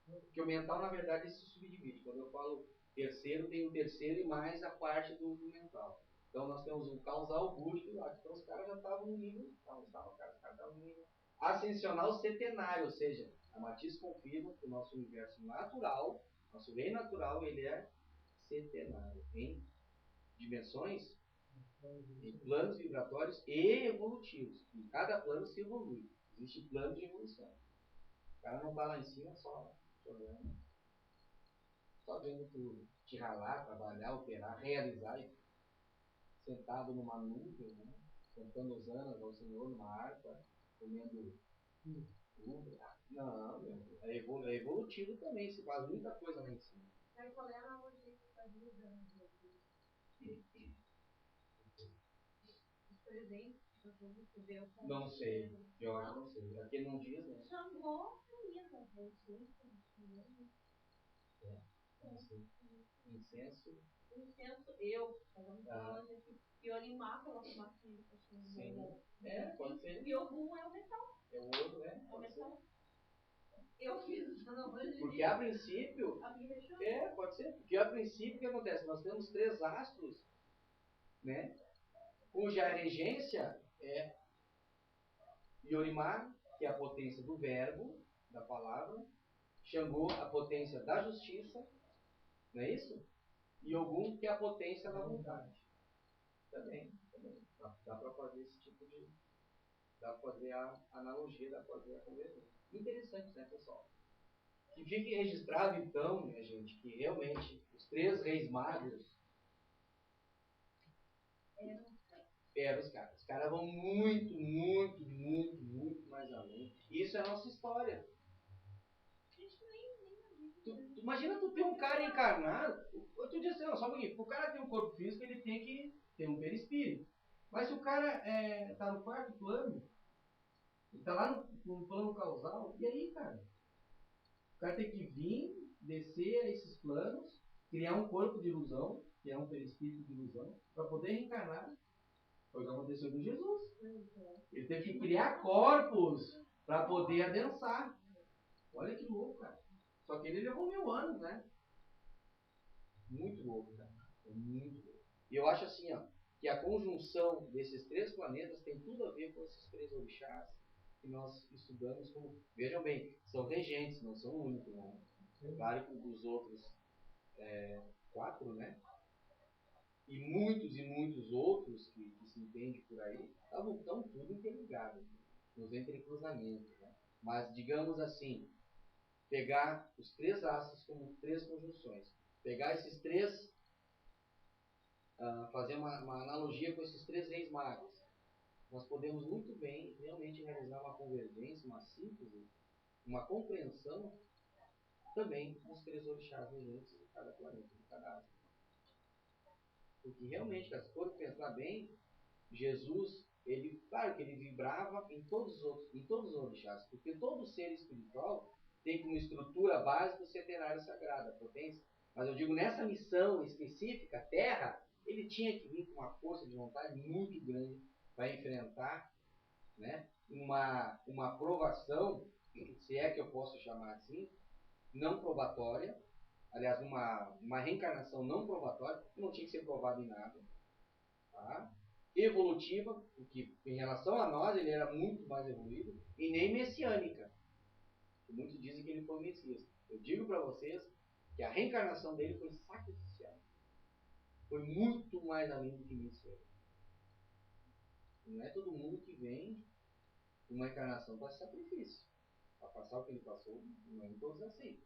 porque o mental na verdade se subdivide. Quando eu falo terceiro, tem o terceiro e mais a parte do mental. Então nós temos o causal, o búdico, então os caras já estavam no nível. Os caras estavam no nível ascensional setenário, ou seja, a Matiz confirma que o nosso universo natural, nosso reino natural, ele é setenário, em dimensões, em planos vibratórios e evolutivos. Em cada plano se evolui. Existe plano de evolução. O cara não está lá em cima só jogando, só vendo tu te ralar, trabalhar, operar, realizar, sentado numa nuvem, né? Cantando hosanas ao Senhor numa harpa, comendo uva. Não, meu, é evolutivo também, se faz muita coisa lá em cima. Aí qual é a analogia que está usando? Os presentes que você deu para Não sei, eu acho que não sei. Aqui não diz, né? Xangô, Camila, Não sei. Incenso. Incenso, eu, fazendo falando aqui, Yorimá pela fumacinha do Xangô. Pode ser. E Ogum é o metal. É o outro, né? É o metal. Eu fiz essa analogia. Porque a princípio. Pode ser. Porque a princípio o que acontece? Nós temos 3 astros, né? Cuja regência é Yorimá, que é a potência do verbo, da palavra. Xangô, a potência da justiça. Não é isso? E Ogum, que é a potência da vontade. Também. Dá para fazer esse tipo de. Dá para fazer a analogia, dá para fazer a convergência. Interessante, né, pessoal? Que fique registrado, então, minha gente, que realmente os 3 reis magos eram os caras. Os caras vão muito, muito, muito, muito mais além. Isso é a nossa história. Imagina tu ter um cara encarnado. Tu diz assim, não, só um pouquinho. O cara tem um corpo físico, ele tem que ter um perispírito. Mas se o cara tá no 4º plano, ele tá lá no plano causal, e aí, cara? O cara tem que vir, descer a esses planos, criar um corpo de ilusão, que é um perispírito de ilusão, para poder reencarnar. Foi o que aconteceu com Jesus. Ele teve que criar corpos para poder adensar. Olha que louco, cara. Só que ele levou 1000 anos, né? Muito louco, cara. Muito louco. E eu acho assim, ó, que a conjunção desses 3 planetas tem tudo a ver com esses 3 orixás que nós estudamos como. Vejam bem, são regentes, não são únicos, né? Claro que os outros 4, né? E muitos outros que se entende por aí, estão tudo interligados, nos entrecruzamentos, né? Mas, digamos assim, pegar os 3 astros como 3 conjunções, pegar esses 3, fazer uma analogia com esses 3 reis magos, nós podemos muito bem realmente realizar uma convergência, uma síntese, uma compreensão também dos 3 orixás regentes de cada planeta, de cada astro. Porque realmente, se for pensar bem, Jesus, ele, claro que ele vibrava em todos os orixás, porque todo ser espiritual tem como estrutura básica o centenário sagrado, a potência. Mas eu digo, nessa missão específica, Terra, ele tinha que vir com uma força de vontade muito grande para enfrentar, né, uma provação, se é que eu posso chamar assim, não probatória, aliás, uma reencarnação não probatória, que não tinha que ser provado em nada, tá? Evolutiva, porque em relação a nós ele era muito mais evoluído, e nem messiânica. Muitos dizem que ele foi Messias. Eu digo para vocês que a reencarnação dele foi sacrificial. Foi muito mais além do que messiânico. Não é todo mundo que vem uma encarnação para sacrifício. Para passar o que ele passou, não é todos assim.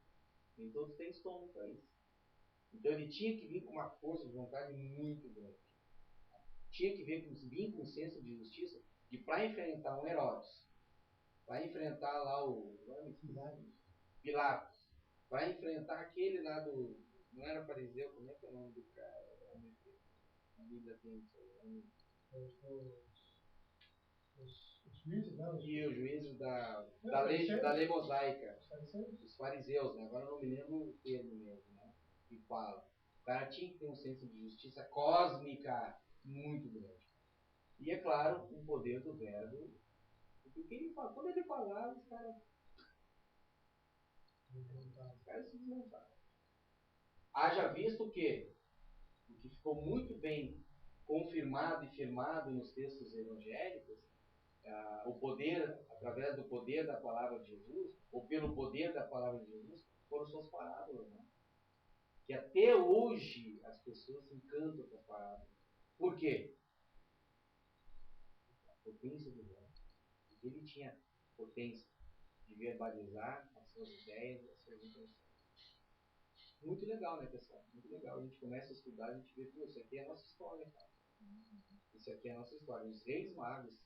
Nem todos têm estômago para isso. Então ele tinha que vir com uma força de vontade muito grande. Tinha que vir com um senso de justiça de para enfrentar um Herodes, para enfrentar lá o Pilatos, para enfrentar aquele lá do. Não era fariseu, como é que é o nome do cara? A Bíblia tem isso aí. Os juízes, né? E os juízes da lei mosaica. Os fariseus, né? Agora eu não me lembro o termo mesmo, né? Que fala. O cara tinha que ter um senso de justiça cósmica muito grande. E é claro, o poder do verbo. Porque o que ele fala, quando ele falava, os caras se desmontaram. Haja visto que o que ficou muito bem confirmado e firmado nos textos evangélicos, o poder, através do poder da palavra de Jesus, ou pelo poder da palavra de Jesus, foram suas parábolas, né? Que até hoje as pessoas se encantam com as parábolas. Por quê? A potência do verbo. Porque ele tinha potência de verbalizar as suas ideias, as suas intenções. Muito legal, né, pessoal? Muito legal. A gente começa a estudar, a gente vê, pô, isso aqui é a nossa história, cara. Isso aqui é a nossa história. Os reis magos,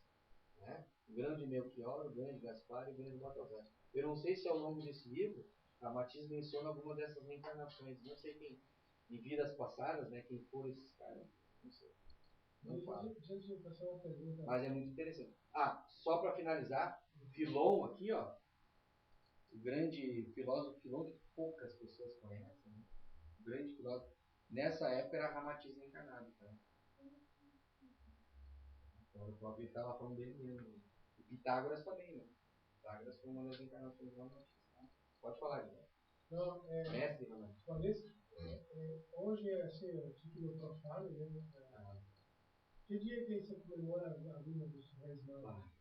né? O grande Melchior, o grande Gaspar e o grande Baltazar. Eu não sei se ao longo desse livro a Matiz menciona alguma dessas reencarnações. Não sei quem, em vidas passadas, né? Quem foram esses caras. Não sei. Não falo. Mas é muito interessante. Só para finalizar, Filon aqui, ó. O grande filósofo Filon, que poucas pessoas conhecem, né? O grande filósofo. Nessa época era Ramatiz encarnado, tá? Então o próprio estava falando dele mesmo. E Pitágoras também, né? Pitágoras foi uma das encarnações de Ramatiz. Tá? Pode falar, Guilherme. Não, Mestre Ramatiz. Hoje, assim, o título profano, né? Que dia que você comemora a vinda dos Reis Magos?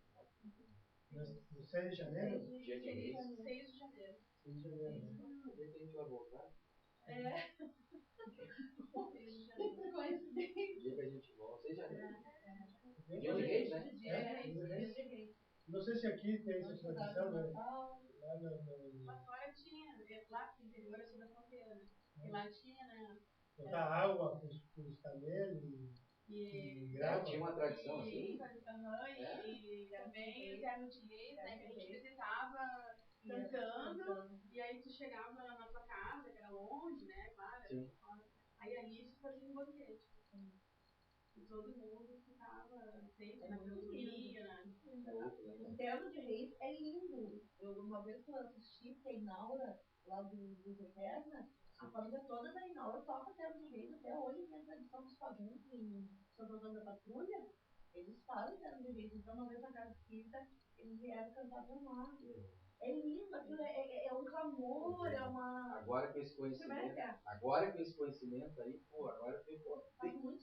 No 6 de janeiro? Dia de Reis. 6 de janeiro. 6 de janeiro. Dia que a gente vai voltar. 6 de janeiro. Coincidência. Dia que a gente volta. 6 de janeiro. Dia Dia de Reis, né? Dia de Reis. Não sei se aqui tem essa tradição, né? Lá Lá fora tinha, lá no interior, eu sou da fronteira, né? E lá tinha, né? botar água para os camelos e grava. Tinha uma tradição assim. E também o terno de reis, né? Que a gente visitava cantando, e aí tu chegava na tua casa, que era longe, né? Claro, aí ali tu fazia um banquete. E todo mundo ficava sempre na cantoria, né? O terno de Reis é lindo. Uma vez que eu assisti, que a Inaura, lá do Eterna, a família toda da Inaura toca terno de Reis até hoje, tem a tradição dos fagundos em Santo Antônio da Patrulha. Eles fazem terno de Reis. Então, uma vez na casa espírita, eles vieram cantar pra nós. É lindo, aquilo é um clamor, é uma... Agora com esse conhecimento aí, pô, agora tem, pô,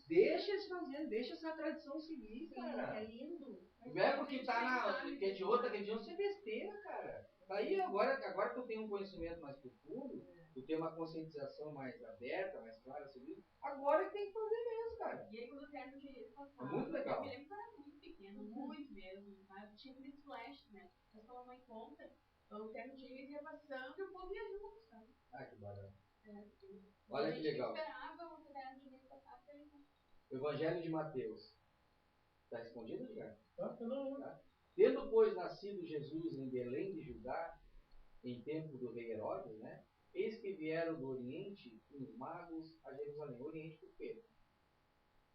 deixa eles fazendo, deixa essa tradição seguir, cara. É lindo. O verbo que tá que é de outra religião, isso é besteira, cara. Daí agora que eu tenho um conhecimento mais profundo, tu tem uma conscientização mais aberta, mais clara sobre isso, agora que tem que fazer mesmo, cara. E aí quando o terno de reis passava, é muito legal. Eu me lembro que eu era muito pequeno, muito mesmo, tá? Tinha aqueles flash, né? Mas como a mãe conta, o terno de reis ia passando e o povo ia junto, sabe? Que barato. Olha que legal. Esperava o terno de reis passar pra ele. O Evangelho de Mateus. Está respondido, Edgar? Não. Tá? Tendo, pois, nascido Jesus em Belém de Judá, em tempo do rei Herodes, né? Eis que vieram do Oriente uns magos a Jerusalém. Oriente por quê?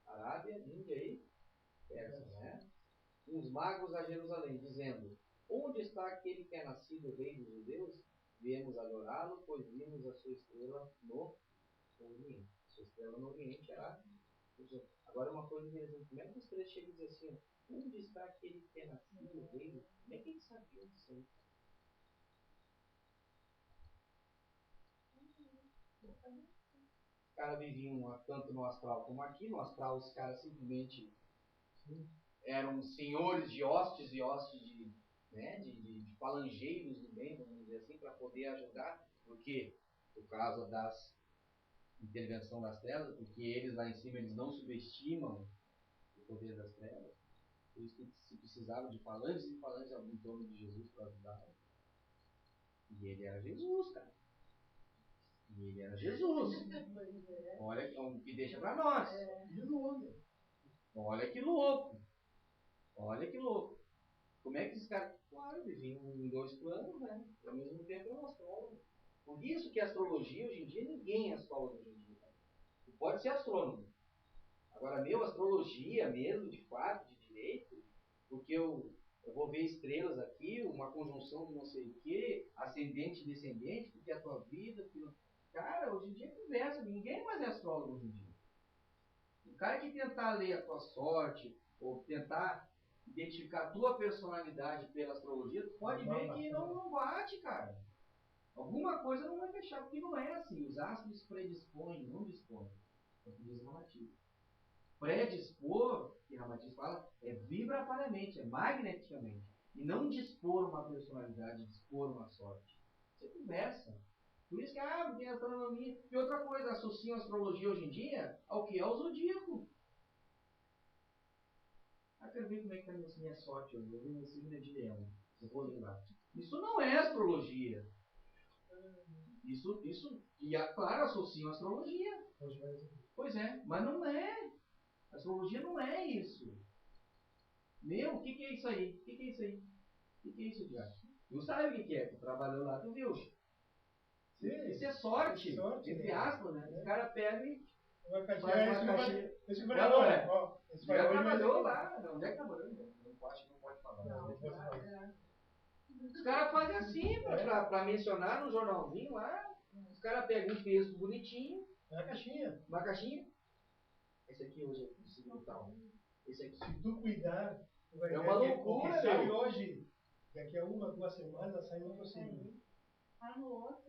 Arábia, Índia e Pérsia, né? Uns magos a Jerusalém, dizendo: onde está aquele que é nascido rei dos judeus? Viemos adorá-lo, pois vimos a sua estrela no Oriente. A sua estrela no Oriente era... Agora uma coisa interessante, como é que os três chegam e dizem assim, onde está aquele que é nascido rei? Como é que eles sabiam disso aí? Os caras viviam tanto no astral como aqui. No astral os caras simplesmente eram senhores de hostes e hostes de falangeiros do bem, vamos dizer assim, para poder ajudar. Por quê? Por causa das intervenção das trevas, porque eles lá em cima eles não subestimam o poder das trevas. Por isso que se precisava de falanges e falanges em torno de Jesus para ajudar. E ele era Jesus, cara. E ele era Jesus. Olha o que deixa para nós. Olha que louco. Olha que louco. Como é que esses caras... Claro, viviam em dois planos, né? E ao mesmo tempo é um astrólogo. Por isso que a astrologia, hoje em dia, ninguém é astrólogo hoje em dia. Tu pode ser astrônomo. Agora, astrologia mesmo, de fato, de direito, porque eu vou ver estrelas aqui, uma conjunção de não sei o que, ascendente e descendente, porque a tua vida... Cara, hoje em dia conversa, ninguém mais é astrólogo hoje em dia. O cara que tentar ler a tua sorte, ou tentar identificar a tua personalidade pela astrologia, tu pode ver que não bate, cara. Alguma coisa não vai fechar, porque não é assim. Os astros predispõem, não dispõem. É o que diz o Ramatiz. Predispor, que Ramatiz fala, é vibratoriamente, é magneticamente. E não dispor uma personalidade, dispor uma sorte. Você conversa. Por isso que, tem astronomia. E outra coisa, associam a astrologia hoje em dia ao que é o zodíaco. Quero ver como é que está a minha sorte hoje. Eu vi meu signo de leão. Eu vou lembrar. Isso não é astrologia. Isso, e claro, associam a astrologia. Pois é, mas não é. A astrologia não é isso. Meu, o que é isso aí? O que é isso aí? O que é isso, Diário? Tu sabe o que é? Tu trabalhou lá, tu viu. Sim, isso é sorte, entre aspas, né? Os caras pegam e faz uma caixinha. Esse já trabalhou lá. Onde é que trabalhou? Não acho que não pode falar. Os caras fazem assim, pra mencionar no jornalzinho lá. Os caras pegam um texto bonitinho. Uma caixinha. Esse aqui hoje é o signo tal. Esse aqui. Se tu cuidar, tu vai é uma loucura, sabe hoje, daqui a 2 semanas sai outro signo.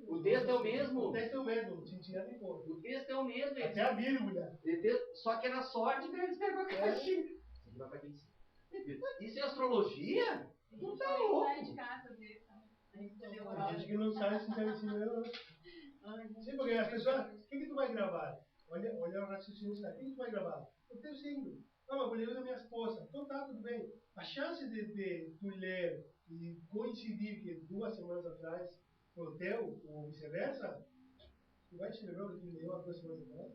O texto é o mesmo. O texto é o mesmo, não tinha nem pouco. O texto é o mesmo. Até a vírgula. Só que é na sorte que eles pegam a caixinha. Isso é astrologia? Não tá louco. A gente que não sabe se está ensinando. Sim, porque as pessoas, o que tu vai gravar? Olha o raciocínio, o que tu vai gravar? O teu signo. Mas eu leio da minha esposa. Então tá, tudo bem. A chance de tu ler e coincidir que 2 semanas atrás foi o teu, ou vice-versa, tu vai te lembrar do que leu há 2 semanas atrás?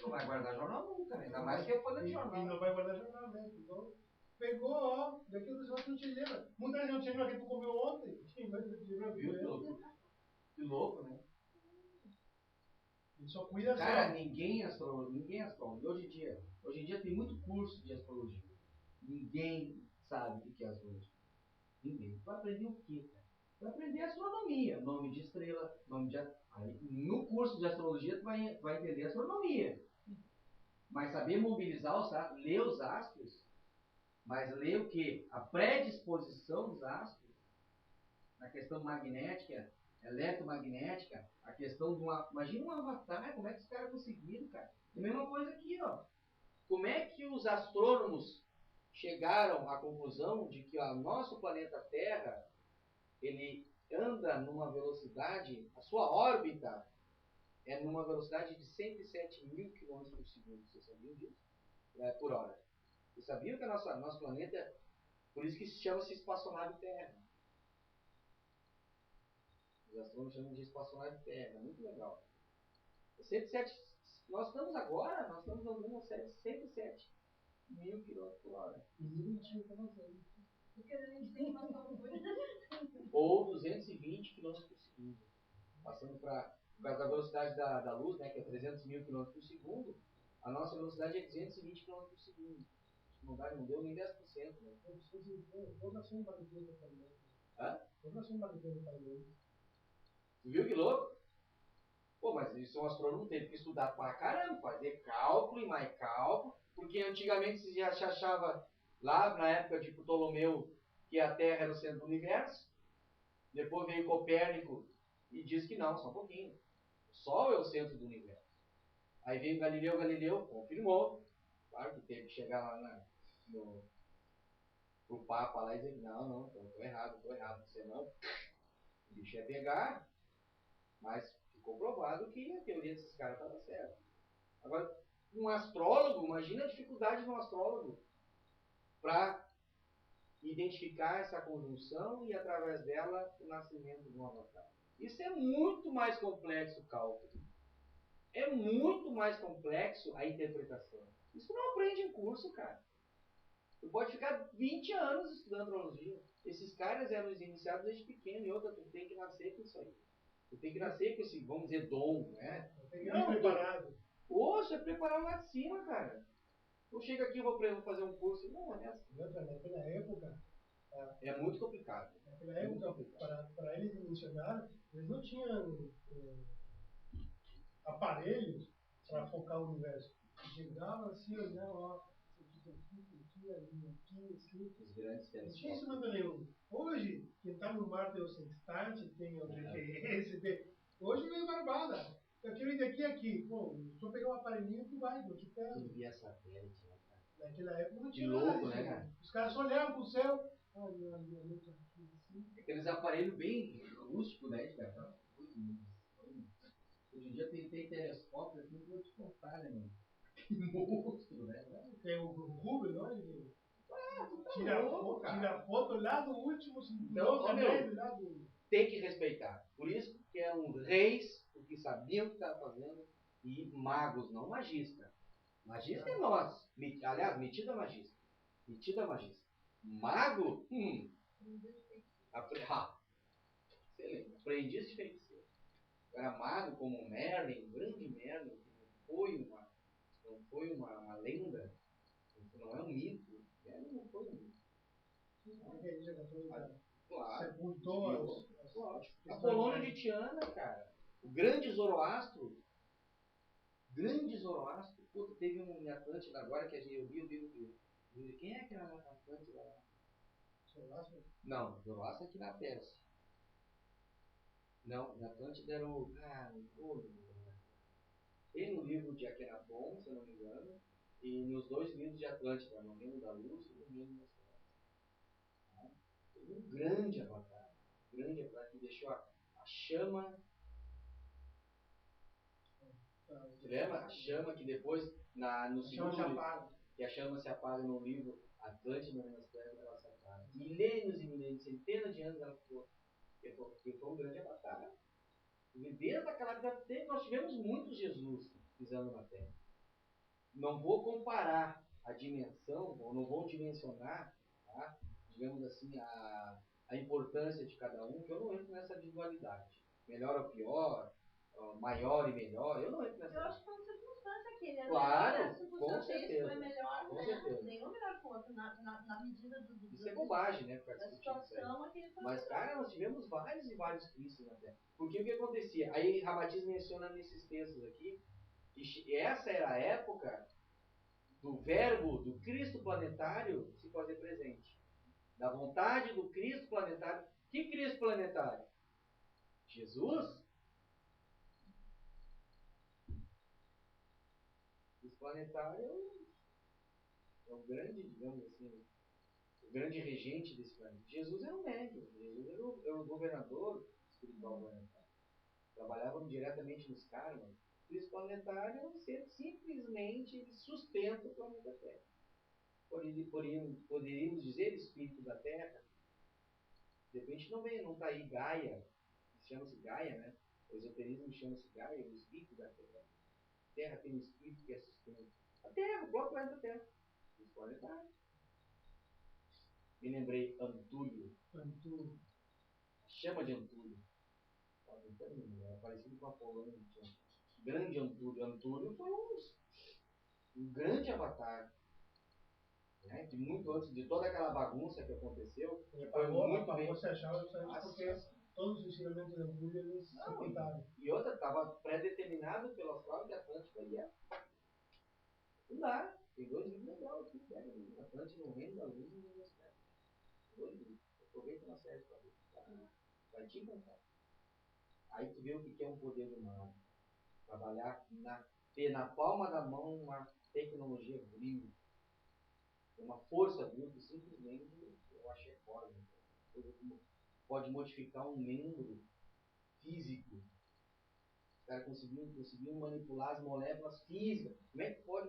Não vai guardar jornal nunca, né? Ainda mais que eu folha de jornal. E não vai guardar jornal, né? Então, pegou, ó, daqui a 2 semanas tu não te lembra. Muita gente não te lembra que tu comeu ontem. Quem vai te lembrar? Que louco, né? Ele só cuida Cara, ninguém é astrólogo. Hoje em dia tem muito curso de astrologia. Ninguém sabe o que é astrologia. Ninguém. Tu vai aprender o quê, cara? Tu vai aprender astronomia. Nome de estrela, nome de... Aí, no curso de astrologia tu vai entender astronomia. Mas saber mobilizar os astros, ler os astros, mas ler o quê? A predisposição dos astros, na questão magnética, eletromagnética, a questão de uma... Imagina um avatar, como é que os caras conseguiram, cara? É a mesma coisa aqui, ó. Como é que os astrônomos chegaram à conclusão de que o nosso planeta Terra, ele anda numa velocidade, a sua órbita é numa velocidade de 107 mil km por segundo. Vocês sabiam disso? Por hora. Vocês sabiam que nosso planeta, por isso que chama-se espaçonave Terra. Os astrônomos chamam de espaçonave Terra. Muito legal. 107, nós estamos andando a 107 mil km por hora. Porque a gente tem uma loucura. Ou 220 km por segundo. Passando por causa da velocidade da luz, né, que é 300 mil km por segundo, a nossa velocidade é 220 km por segundo. Não deu nem 10%. Né? Hã? Tu viu que louco? Pô, mas isso um astrônomo teve que estudar pra caramba, fazer cálculo e mais cálculo, porque antigamente se já achava, lá na época de Ptolomeu, que a Terra era o centro do universo. Depois veio Copérnico e disse que não, só um pouquinho. O Sol é o centro do universo. Aí veio Galileu confirmou. Claro que teve que chegar lá pro Papa lá e dizer que não, tô errado, você não. O bicho ia pegar, mas ficou provado que a teoria desses caras estava certa. Agora, um astrólogo, imagina a dificuldade de um astrólogo para identificar essa conjunção e, através dela, o nascimento de um avatar. Isso é muito mais complexo o cálculo. É muito mais complexo a interpretação. Isso não aprende em curso, cara. Tu pode ficar 20 anos estudando astrologia. Esses caras eram iniciados desde pequeno, e outra, tu tem que nascer com isso aí. Tu tem que nascer com esse, vamos dizer, dom, né? Tem que ir preparado. Poxa, é preparar lá de cima, cara. Eu chego aqui e vou fazer um curso. Não, é assim. Naquela época... É muito complicado. Naquela época, para eles dimensionar, eles não tinham aparelhos para focar o universo. Chegava assim, olhava, ó, aqui, assim. Os grandes não tinha instrumento nenhum. Hoje, quem está no mar tem o sextante, tem o GPS, hoje vem barbada. Eu quero ir daqui a aqui. Pô, só pegar um aparelhinho, tu vai, eu te pego. Tem via satélite, né, cara? Naquela época não Que tinha louco, nada, né, cara? Os caras só olhavam pro céu. Ah, minha mãe tá aqui assim. Aqueles aparelhos bem rústicos, né, cara? Hoje em dia tem telescópio aqui, eu vou te contar, né, mano? Que monstro, né? Tem o Rubio, não é? Tá Tira foto lá do último Então, ó, meu, lá do... tem que respeitar. Por isso que eram reis, porque sabiam o que estavam fazendo, e magos, não magista. Magista é nós. Aliás, metida magista. Metida magista. Mago? Excelente. Aprendiz de feiticeiro. Era mago como o Merlin, o grande Merlin, que não foi uma lenda, não é um mito. Merlin não foi um mito. Claro. Sepultou a Polônia de Tiana, cara. O grande Zoroastro. Puta, teve um em Atlântida agora que eu vi o livro dele. Quem é que era na Atlântida lá? Zoroastro? Não, Zoroastro é aqui na Pérsia. Não, na Atlântida era o. Cara, tem no livro de Akhenaton, se eu não me engano, e nos dois livros de Atlântida, no Reino da Luz e no Reino das Trevas. Teve um grande avatar que deixou a chama. Você lembra? A chama que depois, no segundo livro, que a chama se apaga no livro Atlântida nas Trevas, ela se apaga. Milênios e milênios, centenas de anos ela ficou. Porque foi um grande avatar. E desde aquela época nós tivemos muitos Jesus pisando na Terra. Não vou comparar a dimensão, ou não vou dimensionar, tá? Digamos assim, a importância de cada um, que eu não entro nessa individualidade. Melhor ou pior, maior e melhor, eu não entro nessa. Eu acho que é uma circunstância que ele é claro, melhor, a circunstância isso é melhor, com né? certeza. Nenhum melhor que o outro, na medida do isso é bobagem, né? da situação aqui. Mas, cara, nós tivemos vários e vários cristos na Terra. Porque o que acontecia? Aí Ramatiz menciona nesses textos aqui, que essa era a época do verbo do Cristo planetário se fazer presente. Da vontade do Cristo planetário. Que Cristo planetário? Jesus? Cristo planetário é o grande, digamos assim, o grande regente desse planeta. Jesus era um médium. Jesus era o governador espiritual planetário. Trabalhavam diretamente nos karmas. Cristo planetário é um ser simplesmente ele sustenta o planeta Terra. Poderíamos dizer espírito da Terra. De repente não está aí Gaia, chama-se Gaia, né? O esoterismo chama-se Gaia, o espírito da Terra. A Terra tem um espírito que é sustenta. A Terra, o próprio planeta Terra. Cristo planetário. Me lembrei Antúlio. A chama de Antúlio. É parecido com a Polônia. Grande Antúlio. Antúlio foi um grande avatar. Né? De muito antes de toda aquela bagunça que aconteceu. Ele foi muito bem. Você achava justamente porque todos os ensinamentos de Antúlio eles se contaram. E outra, estava pré-determinado pela própria Atlântida e não dá. Tem dois livros legais aqui. Pega Atlântida no Reino da Luz e no Reino das Trevas. Dois livros. Aproveita uma série para ver. Vai te encontrar. Aí tu vê o que é um poder humano. Trabalhar, ter na palma da mão uma tecnologia bruta, uma força bruta, simplesmente eu achei foda. Pode modificar um membro físico. Os caras conseguiam manipular as moléculas físicas. Como é que pode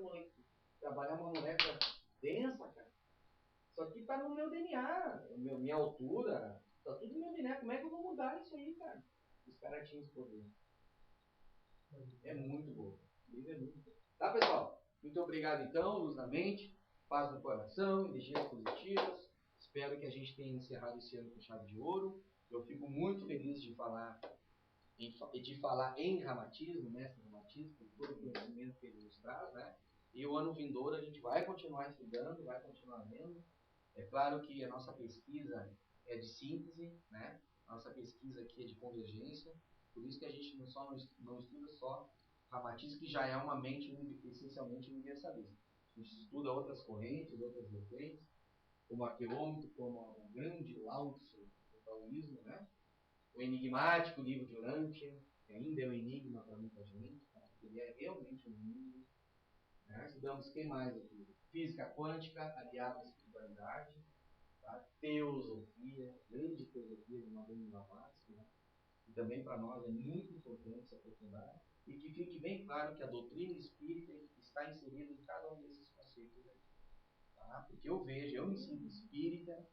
trabalhar uma molécula densa, cara? Isso aqui está no meu DNA, minha altura, está tudo no meu DNA. Como é que eu vou mudar isso aí, cara? Os caras tinham esse poder. É muito bom. Tá, pessoal? Muito obrigado, então. Luz na mente, paz no coração, energias positivas. Espero que a gente tenha encerrado esse ano com chave de ouro. Eu fico muito feliz de falar em ramatismo, mestre ramatismo, com todo o conhecimento que ele nos traz, né? E o ano vindouro a gente vai continuar estudando, vai continuar vendo. É claro que a nossa pesquisa é de síntese, né? Nossa pesquisa aqui é de convergência. Por isso que a gente não estuda só Ramatiz, que já é uma mente essencialmente universalista. A gente estuda outras correntes, outras vertentes, como Arqueômetro, como o grande Lao Tzu, o taoísmo, né? O enigmático livro de Urantia, que ainda é um enigma para muita gente, tá? Ele é realmente um enigma. Né? Estudamos quem mais aqui? Física quântica, aliada à espiritualidade, tá? Teosofia, grande teosofia de Madame Blavatsky, né? E também para nós é muito importante se aprofundar, e que fique bem claro que a doutrina espírita está inserida em cada um desses conceitos aí. Tá? Porque eu vejo, eu me sinto espírita,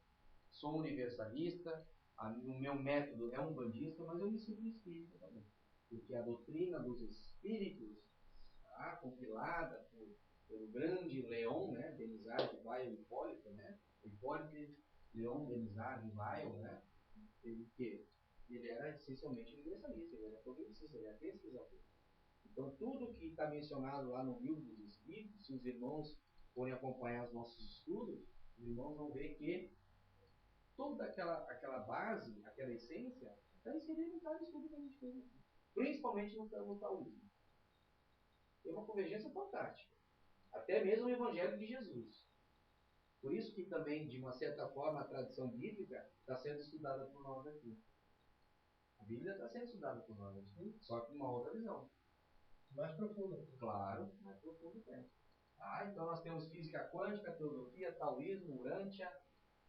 sou universalista, o meu método é umbandista, mas eu me sinto espírita também. Porque a doutrina dos espíritos, tá, compilada pelo grande Leon, né, Denizar de Weil Hipólito, né, Hipólito Leon Denizar de Weil, né, ele era essencialmente universalista, ele era progressista, ele era pesquisador. Então, tudo que está mencionado lá no livro dos Espíritos, se os irmãos forem acompanhar os nossos estudos, os irmãos vão ver que toda aquela base, aquela essência, está inserida em cada estudo que a gente fez aqui. Principalmente no taoísmo. Tem uma convergência fantástica. Até mesmo o Evangelho de Jesus. Por isso que também, de uma certa forma, a tradição bíblica está sendo estudada por nós aqui. A Bíblia está sendo estudada por nós aqui, só que uma outra visão. Mais profunda. Claro, mais profundo tem. Então nós temos física quântica, teosofia, taoísmo, Urântia,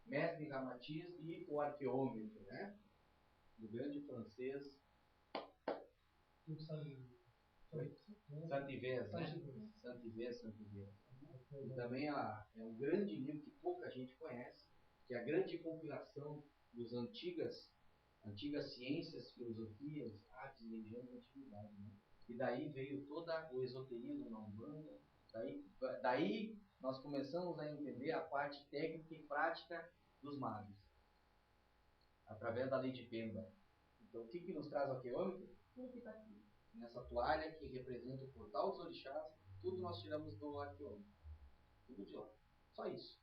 mestre Ramatiz e o arqueômetro, né? Do grande francês Saint-Yves, né? Saint-Yves. E também é um grande livro que pouca gente conhece, que é a grande compilação das antigas ciências, filosofias, artes, religiões da antiguidade, né? E daí veio todo o esoterismo na Umbanda. Daí nós começamos a entender a parte técnica e prática dos magos, através da lei de Pemba. Então, o que nos traz o arqueômetro? Tudo que está aqui. Nessa toalha que representa o portal dos orixás, tudo nós tiramos do arqueômetro. Tudo de lá. Só isso.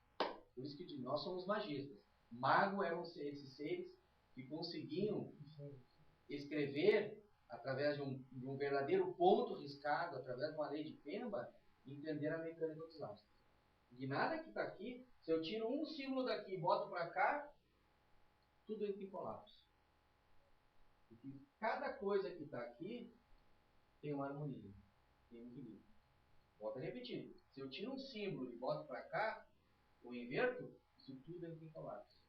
Por isso que nós somos magistas. Mago eram esses seres que conseguiam escrever através de um verdadeiro ponto riscado, através de uma lei de Pemba, entender a mecânica dos astros. De nada que está aqui, se eu tiro um símbolo daqui e boto para cá, tudo entra em colapso. Porque cada coisa que está aqui tem uma harmonia, tem um equilíbrio. Volto a repetir. Se eu tiro um símbolo e boto para cá, ou inverto, isso tudo entra em colapso.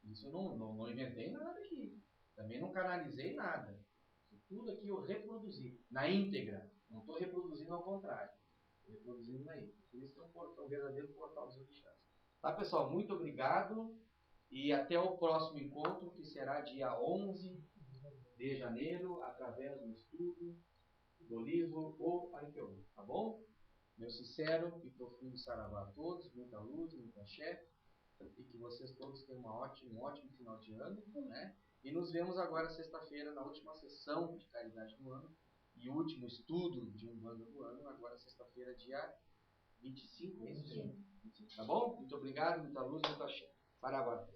Isso eu não inventei nada aqui. Também não canalizei nada. Isso tudo aqui eu reproduzi na íntegra. Não estou reproduzindo ao contrário. Estou reproduzindo na íntegra. Por isso que é um verdadeiro portal dos orixás. Tá, pessoal? Muito obrigado. E até o próximo encontro, que será dia 11 de janeiro, através do estudo do livro O Arqueômetro. Tá bom? Meu sincero e profundo saravá a todos. Muita luz, muita axé. E que vocês todos tenham um ótimo final de ano, né? E nos vemos agora sexta-feira na última sessão de caridade do ano e último estudo de Umbanda do ano, agora sexta-feira, dia 25, é isso? 25. Tá bom? Muito obrigado, muita luz, muito axé. Saravá.